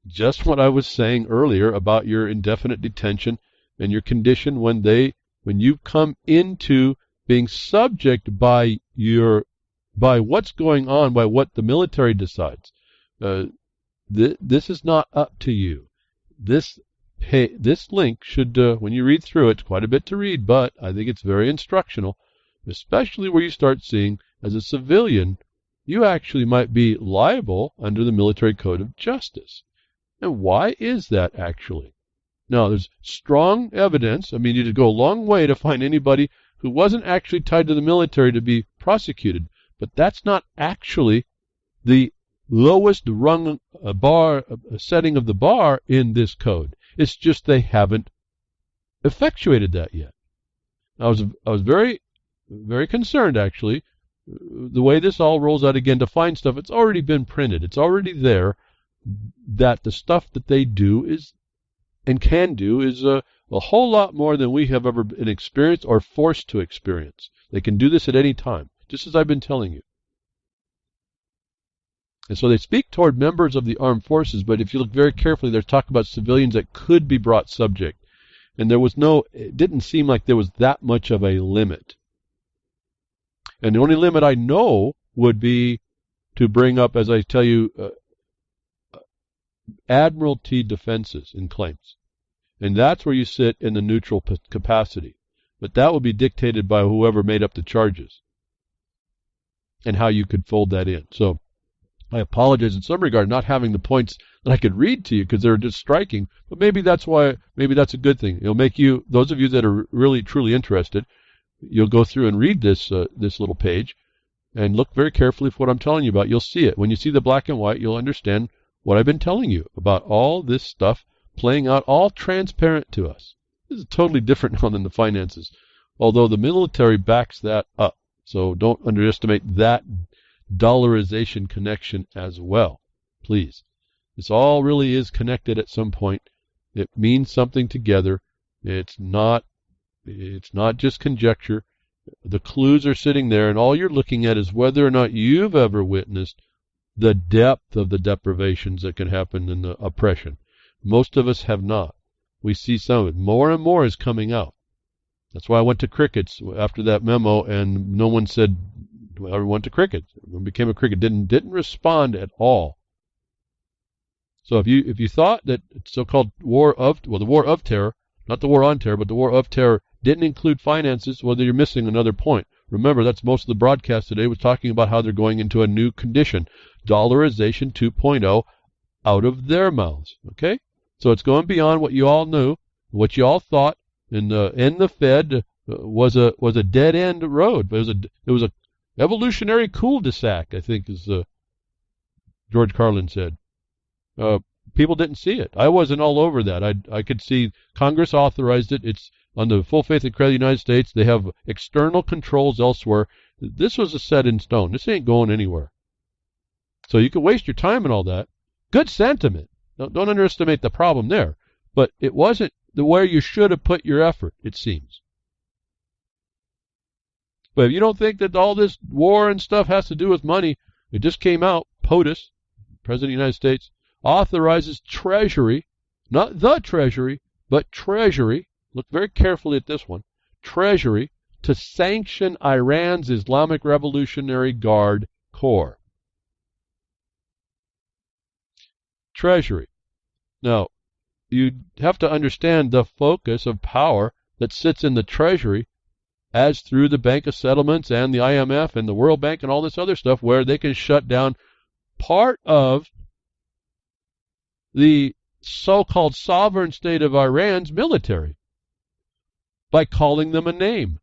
just what I was saying earlier about your indefinite detention and your condition when you come into being subject by what's going on, by what the military decides. This is not up to you. This link should, when you read through it, it's quite a bit to read, but I think it's very instructional, especially where you start seeing, as a civilian, you actually might be liable under the military code of justice. And why is that actually? Now, there's strong evidence. I mean, you'd go a long way to find anybody who wasn't actually tied to the military to be prosecuted, but that's not actually the lowest rung setting of the bar in this code. It's just they haven't effectuated that yet. I was very, very concerned, actually, the way this all rolls out again, to find stuff. It's already been printed. It's already there, that the stuff that they do is and can do is a whole lot more than we have ever been experienced or forced to experience. They can do this at any time, just as I've been telling you. And so they speak toward members of the armed forces, but if you look very carefully, they're talking about civilians that could be brought subject. And it didn't seem like there was that much of a limit. And the only limit I know would be to bring up, as I tell you, admiralty defenses and claims. And that's where you sit in the neutral capacity. But that will be dictated by whoever made up the charges and how you could fold that in. So I apologize in some regard not having the points that I could read to you, because they're just striking. But maybe that's a good thing. It'll make you, those of you that are really truly interested, you'll go through and read this little page and look very carefully for what I'm telling you about. You'll see it. When you see the black and white, you'll understand what I've been telling you about all this stuff playing out, all transparent to us. This is totally different now than the finances, although the military backs that up. So don't underestimate that dollarization connection as well, please. This all really is connected at some point. It means something together. It's not just conjecture. The clues are sitting there, and all you're looking at is whether or not you've ever witnessed the depth of the deprivations that can happen in the oppression. Most of us have not. We see some of it. More and more is coming out. That's why I went to crickets after that memo, and no one said, well, I went to crickets. Everyone became a cricket. Didn't respond at all. So if you thought that so-called the war of terror, not the war on terror, but the war of terror didn't include finances, well, you're missing another point. Remember, that's most of the broadcast today was talking about how they're going into a new condition, dollarization 2.0, out of their mouths. Okay? So it's going beyond what you all knew, what you all thought, and the Fed was a dead end road. But it was a evolutionary cul-de-sac, I think, as George Carlin said. People didn't see it. I wasn't all over that. I could see Congress authorized it. It's on the full faith and credit of the United States. They have external controls elsewhere. This was a set in stone. This ain't going anywhere. So you can waste your time and all that. Good sentiment. Don't underestimate the problem there. But it wasn't where you should have put your effort, it seems. But if you don't think that all this war and stuff has to do with money, it just came out, POTUS, President of the United States, authorizes Treasury, not the Treasury, but Treasury, look very carefully at this one, Treasury, to sanction Iran's Islamic Revolutionary Guard Corps. Treasury. Now, you have to understand the focus of power that sits in the Treasury as through the Bank of Settlements and the IMF and the World Bank and all this other stuff where they can shut down part of the so-called sovereign state of Iran's military by calling them a name,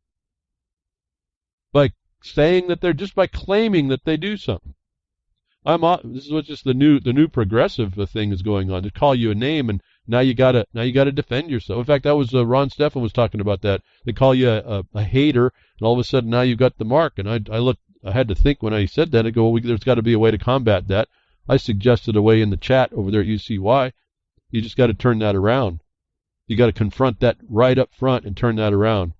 by saying that they're just by claiming that they do something. This is what just the new progressive thing is going on. To call you a name, and now you gotta defend yourself. In fact, that was Ron Stephan was talking about that. They call you a hater, and all of a sudden now you've got the mark. And I had to think when I said that. I go, well, there's got to be a way to combat that. I suggested a way in the chat over there at UCY. You just got to turn that around. You got to confront that right up front and turn that around.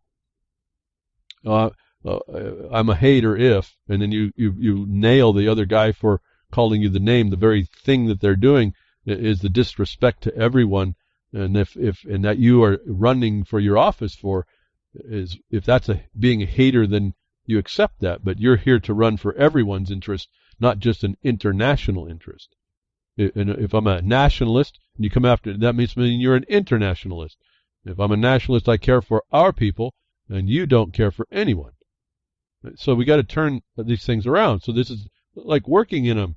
I'm a hater if, and then you nail the other guy for calling you the name. The very thing that they're doing is the disrespect to everyone, and if that you are running for your office for is, if that's being a hater, then you accept that. But you're here to run for everyone's interest, not just an international interest. And if I'm a nationalist and you come after, that means you're an internationalist. If I'm a nationalist, I care for our people, and you don't care for anyone. So we got to turn these things around. So this is like working in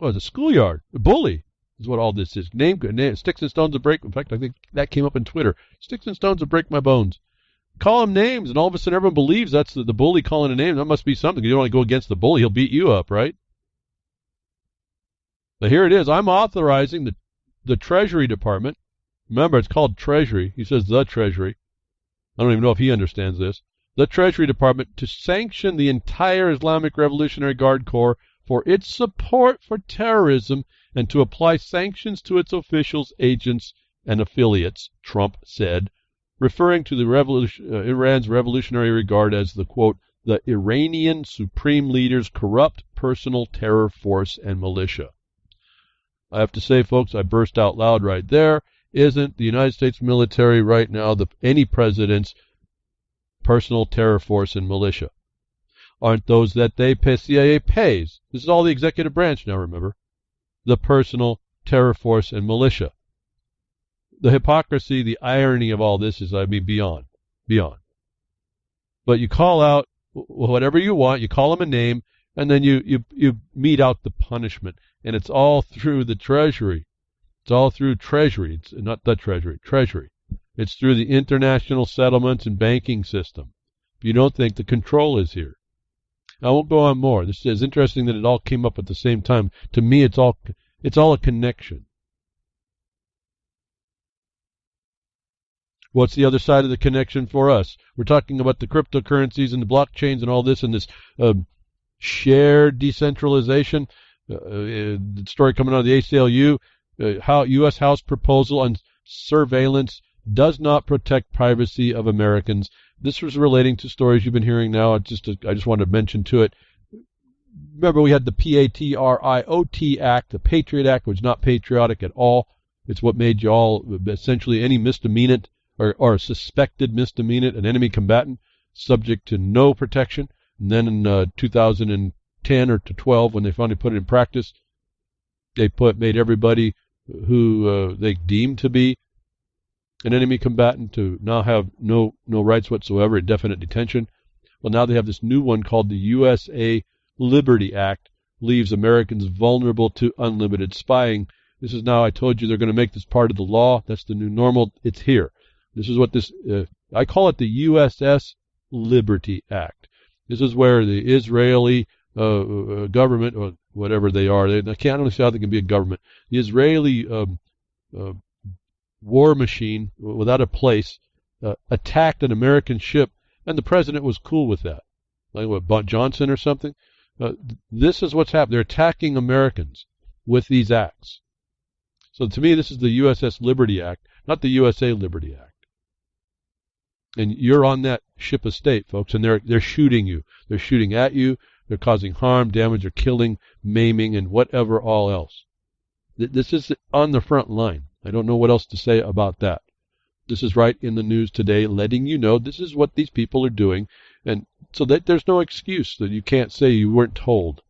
the schoolyard. A bully is what all this is. Name, sticks and stones will break. In fact, I think that came up in Twitter. Sticks and stones will break my bones. Call them names, and all of a sudden everyone believes that's the bully calling a name. That must be something. You don't want to go against the bully. He'll beat you up, right? But here it is. I'm authorizing the Treasury Department. Remember, it's called Treasury. He says the Treasury. I don't even know if he understands this. The Treasury Department to sanction the entire Islamic Revolutionary Guard Corps for its support for terrorism and to apply sanctions to its officials, agents, and affiliates, Trump said, referring to the Iran's Revolutionary Guard as the, quote, the Iranian Supreme Leader's corrupt personal terror force and militia. I have to say, folks, I burst out loud right there. Isn't the United States military right now any president's personal terror force and militia? Aren't those that CIA pays? This is all the executive branch now, remember. The personal terror force and militia. The hypocrisy, the irony of all this is, beyond. But you call out whatever you want, you call them a name, and then you mete out the punishment. And it's all through the Treasury. It's all through Treasury. It's not the Treasury, Treasury. It's through the international settlements and banking system. If you don't think the control is here. I won't go on more. This is interesting that it all came up at the same time. To me, it's all a connection. What's the other side of the connection for us? We're talking about the cryptocurrencies and the blockchains and all this and this shared decentralization. The story coming out of the ACLU, how U.S. House proposal on surveillance does not protect privacy of Americans. This was relating to stories you've been hearing now. I just wanted to mention to it. Remember, we had the PATRIOT Act, the Patriot Act, which was not patriotic at all. It's what made you all essentially any misdemeanant or suspected misdemeanant, an enemy combatant, subject to no protection. And then in 2010 or to 12, when they finally put it in practice, they made everybody who they deemed to be an enemy combatant to now have no rights whatsoever, indefinite detention. Well, now they have this new one called the USA Liberty Act, leaves Americans vulnerable to unlimited spying. This is now, I told you, they're going to make this part of the law. That's the new normal. It's here. This is what this, I call it the USS Liberty Act. This is where the Israeli government, or whatever they are, I can't understand how they can be a government. The Israeli war machine, without a place, attacked an American ship, and the president was cool with that. Like what, Johnson or something? This is what's happened. They're attacking Americans with these acts. So to me, this is the USS Liberty Act, not the USA Liberty Act. And you're on that ship of state, folks, and they're shooting you. They're shooting at you. They're causing harm, damage, or killing, maiming, and whatever all else. This is on the front line. I don't know what else to say about that. This is right in the news today, letting you know this is what these people are doing, and so that there's no excuse that you can't say you weren't told.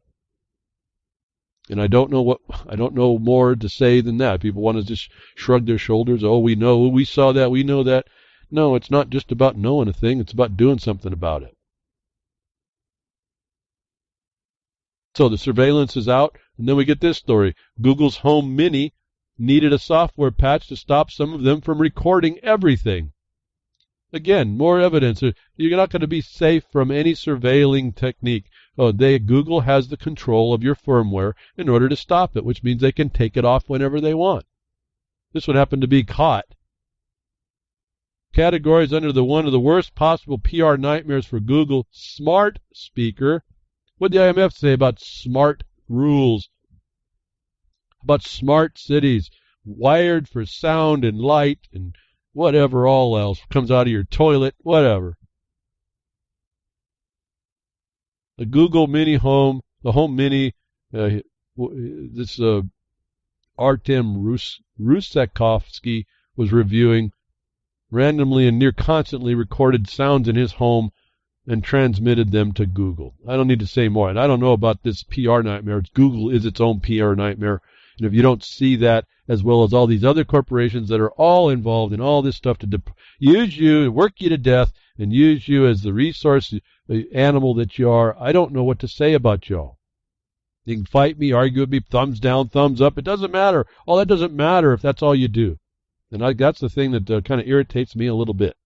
And I don't know more to say than that. People want to just shrug their shoulders. Oh, we know, we saw that, we know that. No, it's not just about knowing a thing. It's about doing something about it. So the surveillance is out, and then we get this story. Google's Home Mini needed a software patch to stop some of them from recording everything. Again, more evidence. You're not going to be safe from any surveilling technique. Google has the control of your firmware in order to stop it, which means they can take it off whenever they want. This would happen to be caught. Categories under one of the worst possible PR nightmares for Google, smart speaker. What did the IMF say about smart rules? About smart cities, wired for sound and light and whatever all else comes out of your toilet, whatever. The Google Mini Home, the Home Mini, this Artem Rusekovsky was reviewing, randomly and near constantly recorded sounds in his home and transmitted them to Google. I don't need to say more. And I don't know about this PR nightmare. Google is its own PR nightmare. And if you don't see that, as well as all these other corporations that are all involved in all this stuff to use you, work you to death, and use you as the resource, the animal that you are, I don't know what to say about y'all. You can fight me, argue with me, thumbs down, thumbs up. It doesn't matter. All that doesn't matter if that's all you do. And that's the thing that kind of irritates me a little bit.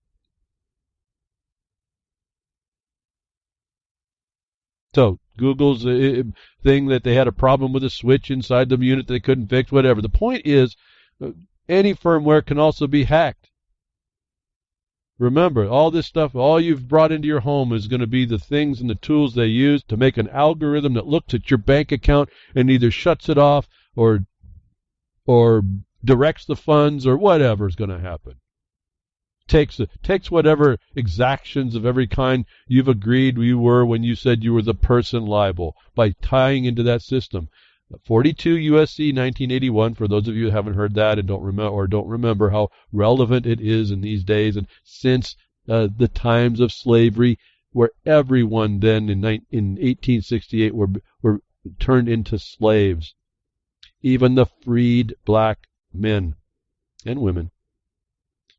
So Google's thing that they had a problem with a switch inside the unit they couldn't fix, whatever. The point is, any firmware can also be hacked. Remember, all this stuff, all you've brought into your home is going to be the things and the tools they use to make an algorithm that looks at your bank account and either shuts it off or directs the funds or whatever is going to happen. Takes whatever exactions of every kind you've agreed you were when you said you were the person liable by tying into that system. 42 U.S.C. 1981, for those of you who haven't heard that and don't remember how relevant it is in these days, and since the times of slavery, where everyone then in 1868 were turned into slaves, even the freed black men and women.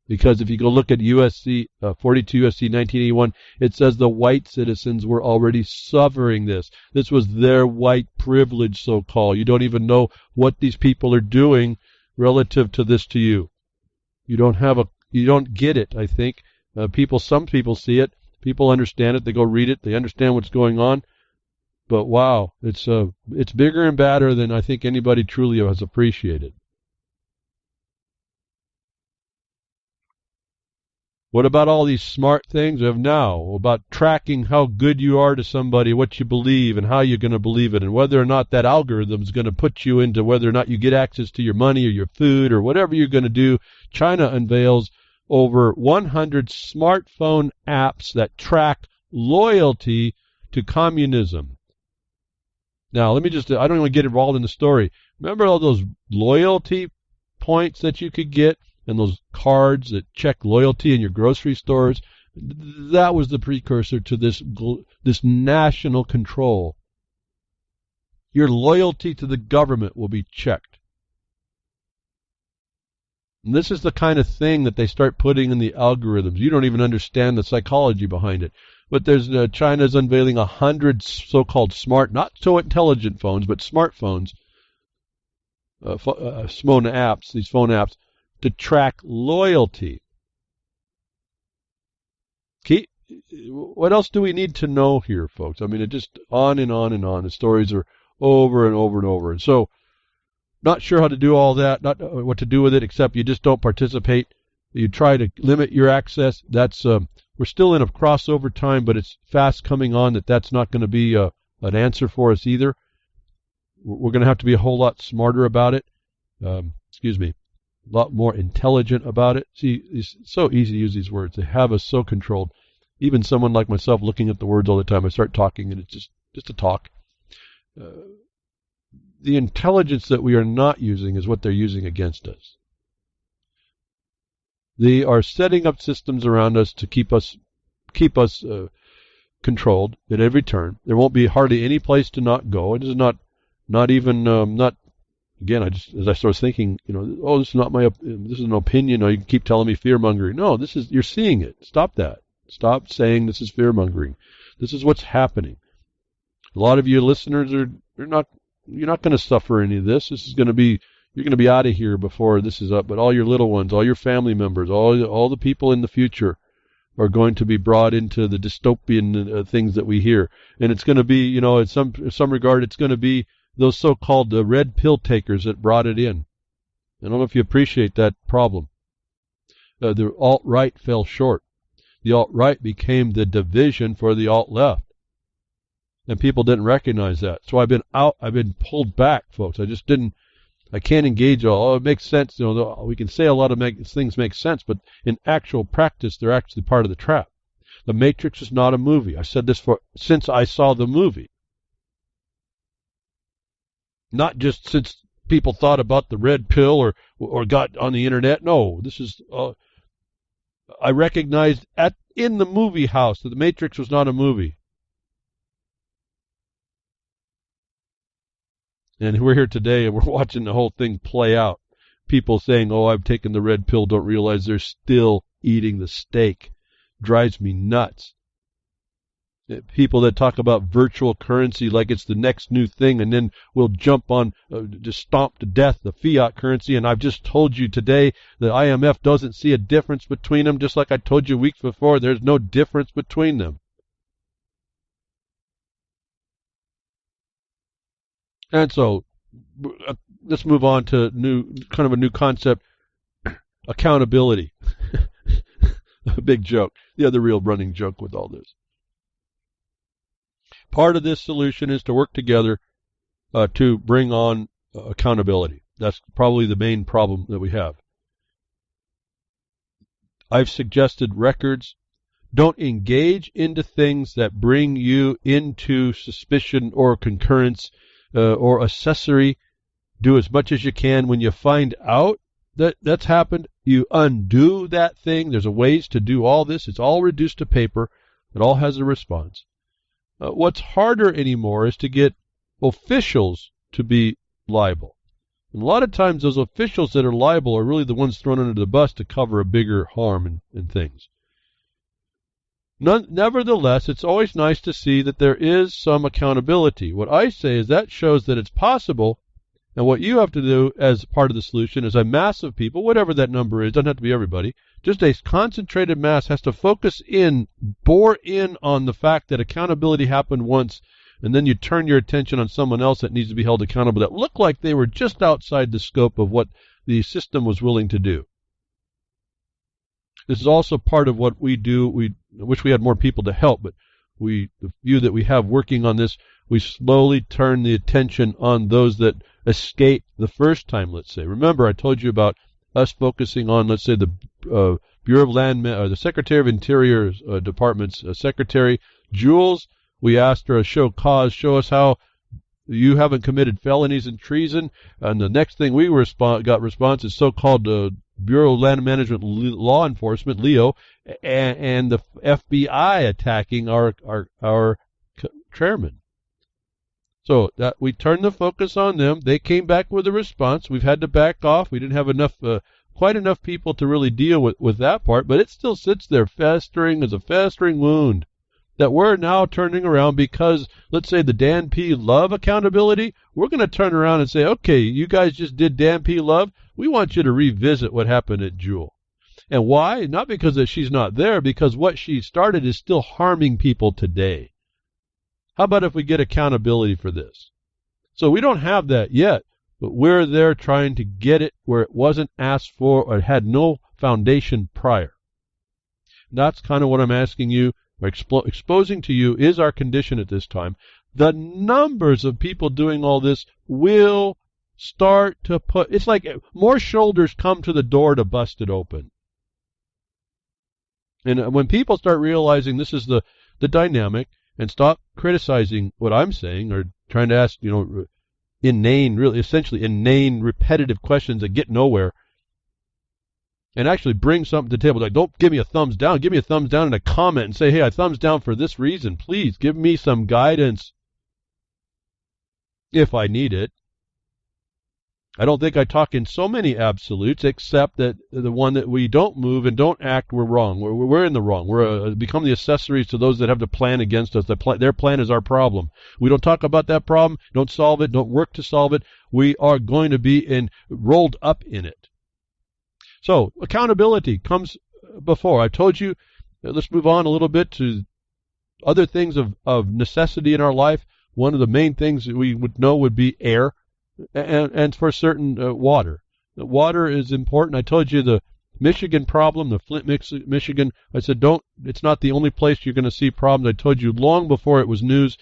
Because if you go look at 42 U.S.C. 1981, it says the white citizens were already suffering this. This was their white privilege, so-called. You don't even know what these people are doing relative to this to you. You don't get it, I think. Some people see it. People understand it. They go read it. They understand what's going on. But wow, it's bigger and badder than I think anybody truly has appreciated. What about all these smart things we have now about tracking how good you are to somebody, what you believe, and how you're going to believe it, and whether or not that algorithm is going to put you into whether or not you get access to your money or your food or whatever you're going to do. China unveils over 100 smartphone apps that track loyalty to communism. Now, I don't even get involved in the story. Remember all those loyalty points that you could get? And those cards that check loyalty in your grocery stores, that was the precursor to this national control. Your loyalty to the government will be checked. And this is the kind of thing that they start putting in the algorithms. You don't even understand the psychology behind it. But China's unveiling 100 so-called smart, not so intelligent phones, but smartphones, phone apps, to track loyalty. What else do we need to know here, folks? I mean, it just on and on and on. The stories are over and over and over. And so, not sure how to do all that, not what to do with it, except you just don't participate. You try to limit your access. We're still in a crossover time, but it's fast coming on that's not going to be an answer for us either. We're going to have to be a whole lot smarter about it. A lot more intelligent about it. See, it's so easy to use these words. They have us so controlled. Even someone like myself looking at the words all the time, I start talking and it's just a talk. the intelligence that we are not using is what they're using against us. They are setting up systems around us to keep us controlled at every turn. There won't be hardly any place to not go. It is not even not. Again, as I started thinking, oh, this is not this is an opinion. Or you can keep telling me fear mongering. No, you're seeing it. Stop that. Stop saying this is fear mongering. This is what's happening. A lot of you listeners you're not going to suffer any of this. You're going to be out of here before this is up. But all your little ones, all your family members, all the people in the future are going to be brought into the dystopian things that we hear. And it's going to be, in some regard, it's going to be those so-called red pill takers that brought it in. I don't know if you appreciate that problem. The alt-right fell short. The alt-right became the division for the alt-left. And people didn't recognize that. So I've been pulled back, folks. I can't engage all. Oh, it makes sense. We can say a lot of things make sense, but in actual practice, they're actually part of the trap. The Matrix is not a movie. I said this since I saw the movie. Not just since people thought about the red pill or got on the internet. No, this is. I recognized in the movie house that the Matrix was not a movie. And we're here today and we're watching the whole thing play out. People saying, oh, I've taken the red pill, don't realize they're still eating the steak. Drives me nuts. People that talk about virtual currency like it's the next new thing and then we'll jump on, just stomp to death the fiat currency. And I've just told you today that IMF doesn't see a difference between them, just like I told you weeks before. There's no difference between them. And so, let's move on to a new concept, accountability. A big joke. The other real running joke with all this. Part of this solution is to work together to bring on accountability. That's probably the main problem that we have. I've suggested records. Don't engage into things that bring you into suspicion or concurrence or accessory. Do as much as you can. When you find out that that's happened, you undo that thing. There's a ways to do all this. It's all reduced to paper. It all has a response. What's harder anymore is to get officials to be liable. And a lot of times those officials that are liable are really the ones thrown under the bus to cover a bigger harm and things. Nevertheless, it's always nice to see that there is some accountability. What I say is that shows that it's possible, and what you have to do as part of the solution is a mass of people, whatever that number is, doesn't have to be everybody, just a concentrated mass has to focus in, bore in on the fact that accountability happened once, and then you turn your attention on someone else that needs to be held accountable that looked like they were just outside the scope of what the system was willing to do. This is also part of what we do. We wish we had more people to help, but the few that we have working on this, we slowly turn the attention on those that escaped the first time, let's say. Remember, I told you about us focusing on, let's say, the Bureau of Land, or the Secretary of Interior Department's Secretary, Jules. We asked her to show cause, show us how you haven't committed felonies and treason. And the next thing we got response is so-called Bureau of Land Management Law Enforcement, LEO, and the FBI attacking our chairman. So that we turned the focus on them. They came back with a response. We've had to back off. We didn't have quite enough people to really deal with that part, but it still sits there festering as a festering wound that we're now turning around because, let's say, the Dan P. Love accountability, we're going to turn around and say, okay, you guys just did Dan P. Love. We want you to revisit what happened at Jewel. And why? Not because she's not there, because what she started is still harming people today. How about if we get accountability for this? So we don't have that yet, but we're there trying to get it where it wasn't asked for or it had no foundation prior. And that's kind of what I'm asking you, or exposing to you is our condition at this time. The numbers of people doing all this will start to it's like more shoulders come to the door to bust it open. And when people start realizing this is the dynamic, and stop criticizing what I'm saying or trying to ask, inane, really essentially inane, repetitive questions that get nowhere, and actually bring something to the table. Like, don't give me a thumbs down. Give me a thumbs down in a comment and say, hey, I thumbs down for this reason. Please give me some guidance if I need it. I don't think I talk in so many absolutes, except that the one that we don't move and don't act, we're wrong. We're in the wrong. We're become the accessories to those that have to plan against us. Their plan is our problem. We don't talk about that problem, don't solve it, don't work to solve it. We are going to be rolled up in it. So accountability comes before. I told you, let's move on a little bit to other things of necessity in our life. One of the main things that we would know would be air. And for certain, water. Water is important. I told you the Michigan problem, the Flint, Michigan. I said, it's not the only place you're going to see problems. I told you long before it was news,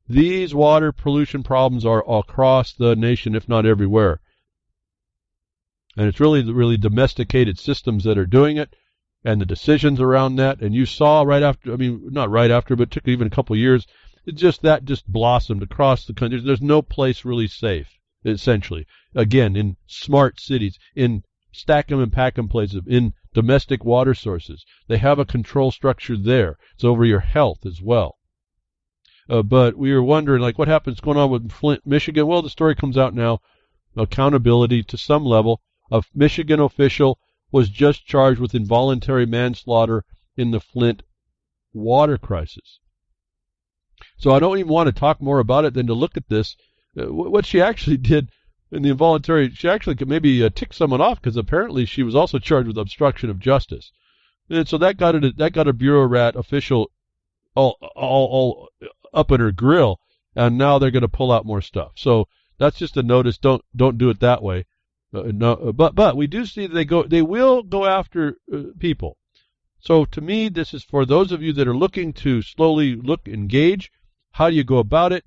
these water pollution problems are across the nation, if not everywhere. And it's really domesticated systems that are doing it, and the decisions around that. And you saw right after, not right after, but it took even a couple of years, just blossomed across the country. There's no place really safe. Essentially, again, in smart cities, in stack 'em and pack 'em places, in domestic water sources. They have a control structure there. It's over your health as well. But we were wondering, what happens going on with Flint, Michigan? Well, the story comes out now. Accountability to some level. A Michigan official was just charged with involuntary manslaughter in the Flint water crisis. So I don't even want to talk more about it than to look at this. What she actually did in the involuntary, she actually could maybe tick someone off, because apparently she was also charged with obstruction of justice, and so that got a bureau rat official all up in her grill, and now they're going to pull out more stuff. So that's just a notice. Don't do it that way. No, but we do see that they will go after people. So to me, this is for those of you that are looking to slowly engage. How do you go about it?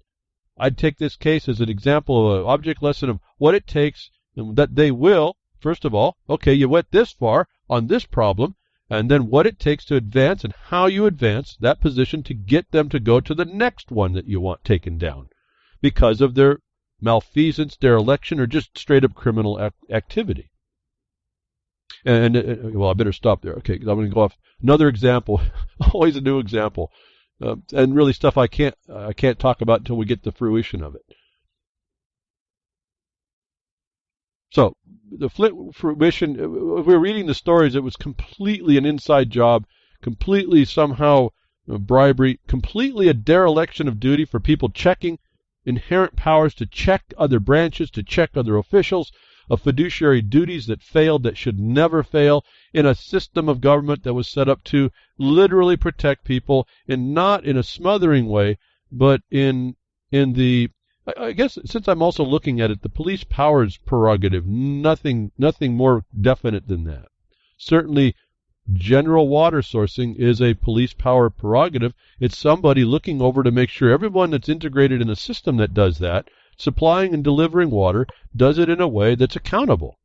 I'd take this case as an example of an object lesson of what it takes, and that they will, first of all, okay, you went this far on this problem, and then what it takes to advance and how you advance that position to get them to go to the next one that you want taken down because of their malfeasance, dereliction, or just straight-up criminal activity. Well, I better stop there. Okay, because I'm going to go off another example, always a new example. And really stuff I can't talk about until we get the fruition of it. So the Flint fruition, if we were reading the stories, it was completely an inside job, completely somehow bribery, completely a dereliction of duty for people checking, inherent powers to check other branches, to check other officials, of fiduciary duties that failed, that should never fail, in a system of government that was set up to literally protect people, not in a smothering way, but in the, I guess, since I'm also looking at it, the police powers prerogative, nothing more definite than that. Certainly, general water sourcing is a police power prerogative. It's somebody looking over to make sure everyone that's integrated in a system that does that, supplying and delivering water, does it in a way that's accountable.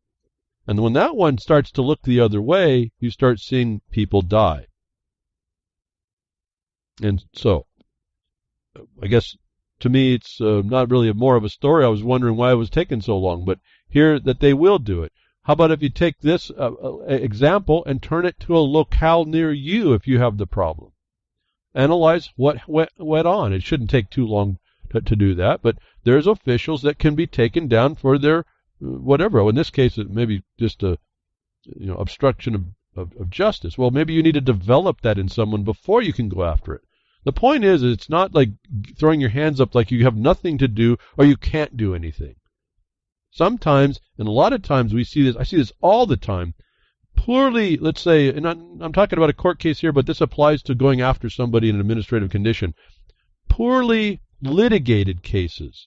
And when that one starts to look the other way, you start seeing people die. And so, I guess, to me, it's not really more of a story. I was wondering why it was taking so long, but here that they will do it. How about if you take this example and turn it to a locale near you if you have the problem? Analyze what went on. It shouldn't take too long to do that, but there's officials that can be taken down for their whatever. In this case, it may be just a obstruction of justice. Well, maybe you need to develop that in someone before you can go after it. The point is, it's not like throwing your hands up like you have nothing to do or you can't do anything. Sometimes, and a lot of times we see this, I see this all the time, poorly, let's say, and I'm talking about a court case here, but this applies to going after somebody in an administrative condition. Poorly litigated cases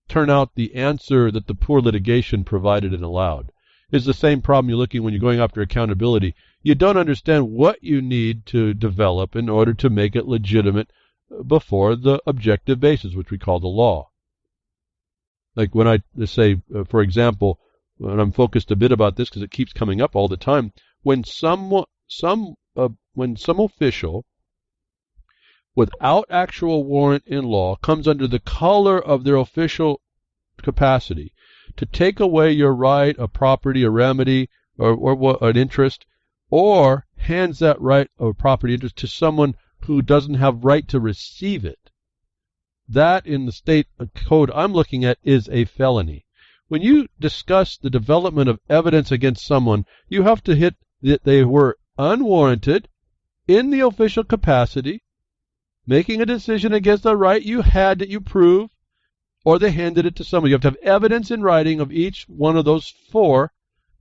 turn out the answer that the poor litigation provided and allowed. Is the same problem you're looking when you're going after accountability. You don't understand what you need to develop in order to make it legitimate before the objective basis, which we call the law. Like when I say, for example, and I'm focused a bit about this because it keeps coming up all the time, when some official without actual warrant in law comes under the color of their official capacity to take away your right, a property, a remedy, or an interest, or hands that right or property interest to someone who doesn't have right to receive it, that in the state code I'm looking at is a felony. When you discuss the development of evidence against someone, you have to hit that they were unwarranted in the official capacity, making a decision against a right you had that you prove, or they handed it to someone. You have to have evidence in writing of each one of those four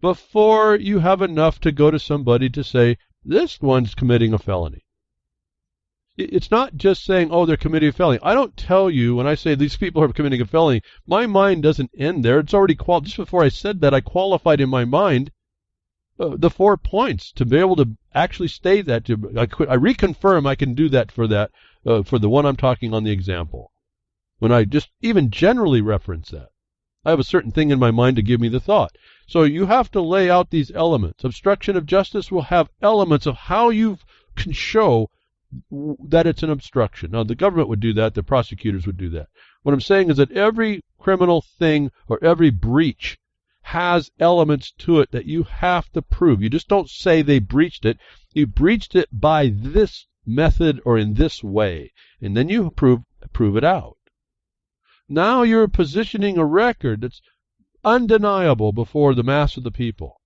before you have enough to go to somebody to say, this one's committing a felony. It's not just saying, oh, they're committing a felony. I don't tell you when I say these people are committing a felony, my mind doesn't end there. It's already qualified. Just before I said that, I qualified in my mind the 4 points to be able to actually state that. I reconfirm I can do that for the one I'm talking on the example. When I just even generally reference that, I have a certain thing in my mind to give me the thought. So you have to lay out these elements. Obstruction of justice will have elements of how you can show that it's an obstruction. Now, the government would do that. The prosecutors would do that. What I'm saying is that every criminal thing or every breach has elements to it that you have to prove. You just don't say they breached it. You breached it by this method or in this way, and then you prove it out. Now you're positioning a record that's undeniable before the mass of the people.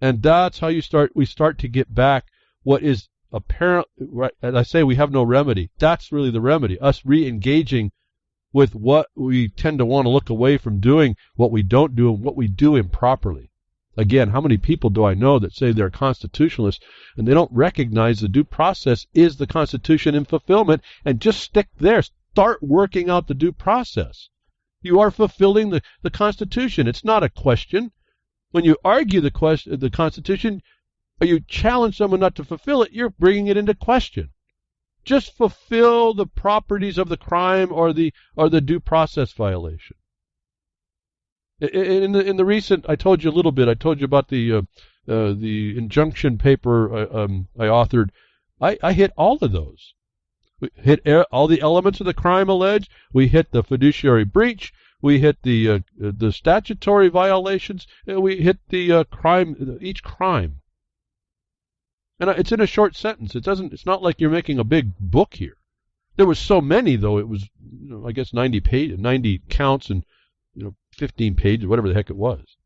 And that's how we start to get back what is apparent. Right, as I say, we have no remedy. That's really the remedy, us re-engaging with what we tend to want to look away from doing, what we don't do, and what we do improperly. Again, how many people do I know that say they're constitutionalists and they don't recognize the due process is the Constitution in fulfillment and just stick there. Start working out the due process. You are fulfilling the Constitution. It's not a question. When you argue the Constitution, or you challenge someone not to fulfill it, you're bringing it into question. Just fulfill the properties of the crime or the due process violation. In the recent, I told you a little bit. I told you about the injunction paper I authored. I hit all of those. We hit all the elements of the crime alleged. We hit the fiduciary breach. We hit the statutory violations. We hit the crime, each crime. And it's in a short sentence. It's not like you're making a big book here. There was so many, though. It was, I guess 90 counts and 15 pages, whatever the heck it was.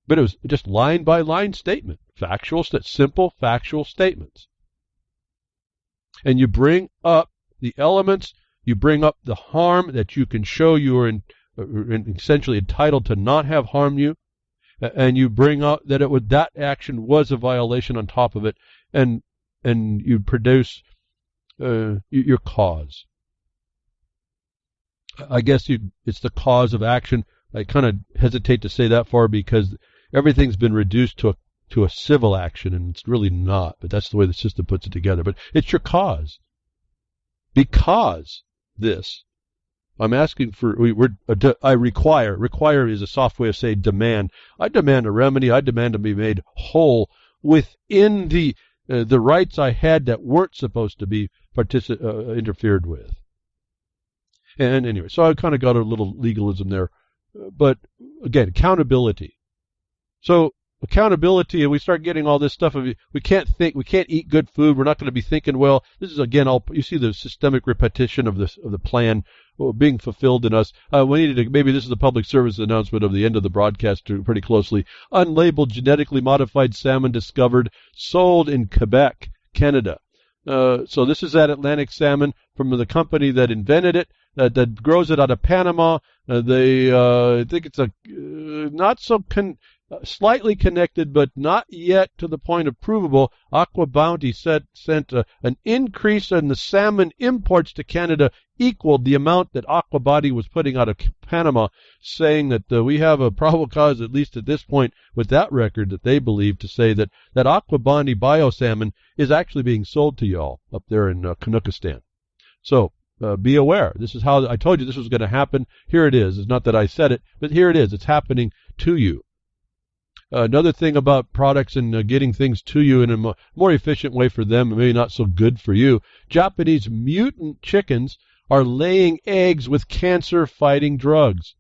But it was just line by line statement, simple factual statements. And you bring up the elements. You bring up the harm that you can show you are essentially entitled to not have harmed you. And you bring out that that action was a violation on top of it, and you produce your cause. I guess it's the cause of action. I kind of hesitate to say that far because everything's been reduced to a civil action, and it's really not. But that's the way the system puts it together. But it's your cause. Because this, I'm asking for, I require. Require is a soft way of saying demand. I demand a remedy. I demand to be made whole within the rights I had that weren't supposed to be interfered with. And anyway, so I kind of got a little legalism there. But again, accountability. So accountability, and we start getting all this stuff of we can't eat good food. We're not going to be thinking well. This is again, you see the systemic repetition of the plan being fulfilled in us. We needed to, maybe this is the public service announcement of the end of the broadcast pretty closely. Unlabeled genetically modified salmon discovered, sold in Quebec, Canada. So this is that Atlantic salmon from the company that invented it, that grows it out of Panama. I think it's a not so slightly connected, but not yet to the point of provable. Aqua Bounty sent an increase in the salmon imports to Canada equaled the amount that Aqua Bounty was putting out of Panama, saying that we have a probable cause, at least at this point, with that record that they believe to say that Aqua Bounty bio salmon is actually being sold to y'all up there in Canuckistan. So be aware. This is how I told you this was going to happen. Here it is. It's not that I said it, but here it is. It's happening to you. Another thing about products and getting things to you in a more efficient way for them, maybe not so good for you. Japanese mutant chickens are laying eggs with cancer-fighting drugs.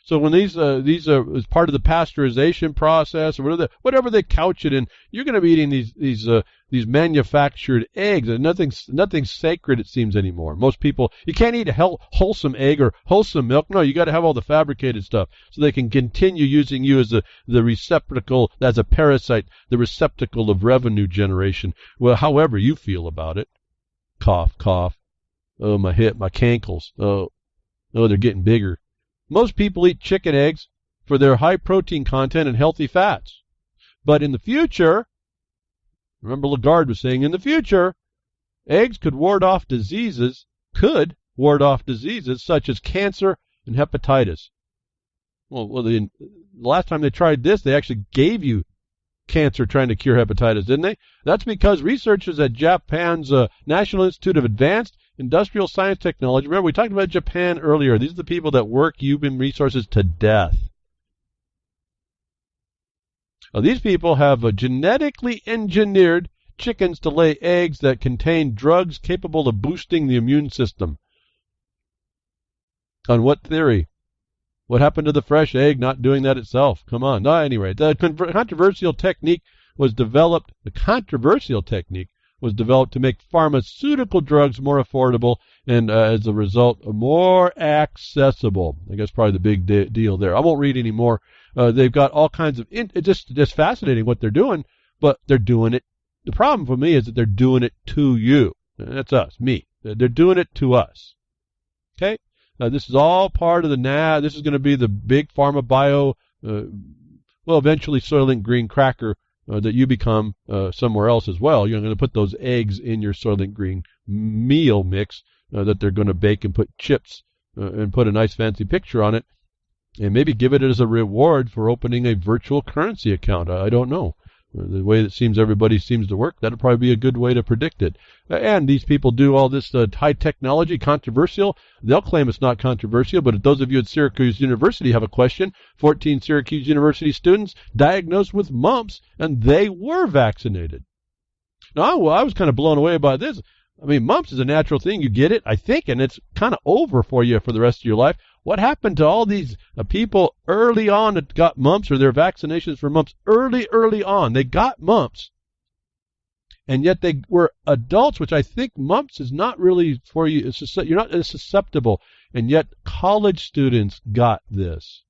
So when these as part of the pasteurization process or whatever they couch it in, you're going to be eating these manufactured eggs, and nothing's sacred, it seems, anymore. Most people, you can't eat a wholesome egg or wholesome milk. No, you got to have all the fabricated stuff so they can continue using you as the receptacle, as a parasite, the receptacle of revenue generation. Well, however you feel about it. Cough, cough. Oh, my hip, my cankles. Oh, they're getting bigger. Most people eat chicken eggs for their high protein content and healthy fats. But in the future, remember Lagarde was saying, in the future, eggs could ward off diseases such as cancer and hepatitis. Well, the last time they tried this, they actually gave you cancer trying to cure hepatitis, didn't they? That's because researchers at Japan's National Institute of Advanced Industrial Science Technology, remember we talked about Japan earlier, these are the people that work human resources to death. Now, these people have genetically engineered chickens to lay eggs that contain drugs capable of boosting the immune system. On what theory? What happened to the fresh egg not doing that itself? Come on. No, anyway, the controversial technique was developed to make pharmaceutical drugs more affordable and, as a result, more accessible. I guess probably the big deal there. I won't read any more. They've got all kinds of... It's just fascinating what they're doing, but they're doing it. The problem for me is that they're doing it to you. That's us, me. They're doing it to us. Okay? This is all part of the this is going to be the big pharma bio, eventually Soylent Green cracker that you become somewhere else as well. You're going to put those eggs in your Soylent Green meal mix that they're going to bake and put chips and put a nice fancy picture on it, and maybe give it as a reward for opening a virtual currency account. I don't know. The way that everybody seems to work, that'll probably be a good way to predict it. And these people do all this high technology, controversial. They'll claim it's not controversial, but if those of you at Syracuse University have a question, 14 Syracuse University students diagnosed with mumps, and they were vaccinated. Now, I was kind of blown away by this. I mean, mumps is a natural thing. You get it, I think, and it's kind of over for you for the rest of your life. What happened to all these people early on that got mumps or their vaccinations for mumps early on? They got mumps, and yet they were adults, which I think mumps is not really for you. You're not as susceptible, and yet college students got this.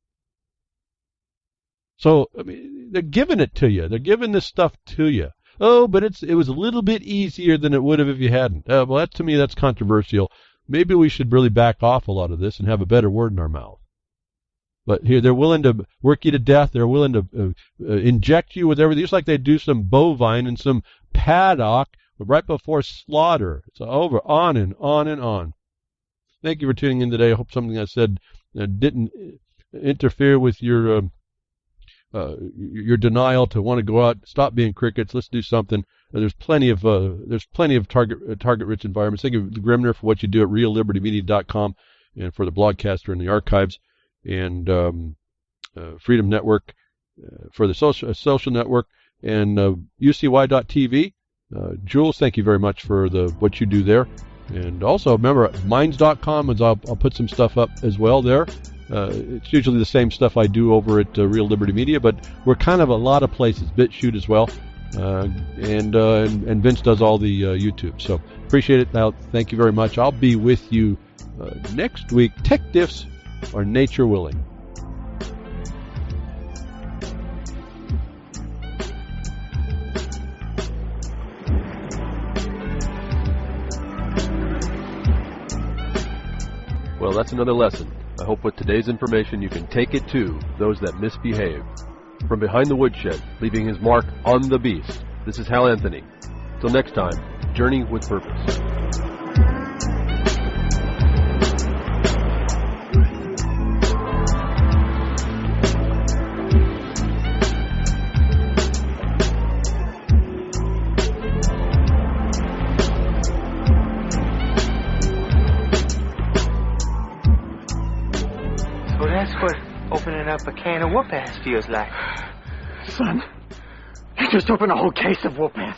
So, I mean, they're giving it to you. They're giving this stuff to you. Oh, but it was a little bit easier than it would have if you hadn't. Well, to me, that's controversial. Maybe we should really back off a lot of this and have a better word in our mouth. But here, they're willing to work you to death. They're willing to inject you with everything, just like they do some bovine and some paddock right before slaughter. It's over, on and on and on. Thank you for tuning in today. I hope something I said didn't interfere with your denial to want to go out, stop being crickets. Let's do something. There's plenty of target-rich environments. Thank you, Grimner, for what you do at reallibertymedia.com and for the Blogcaster and the archives, and Freedom Network for the social network, and UCY.tv. Jules, thank you very much for what you do there. And also, remember, minds.com, as I'll put some stuff up as well there. It's usually the same stuff I do over at Real Liberty Media, but we're kind of a lot of places. BitChute as well. And Vince does all the YouTube. So appreciate it. Now, thank you very much. I'll be with you next week. Tech diffs are nature willing. Well, that's another lesson. I hope with today's information you can take it to those that misbehave. From behind the woodshed, leaving his mark on the beast, this is Hal Anthony. Till next time, journey with purpose. So that's what opening up a can of whoop-ass feels like. Son, you just opened a whole case of whoop-ass.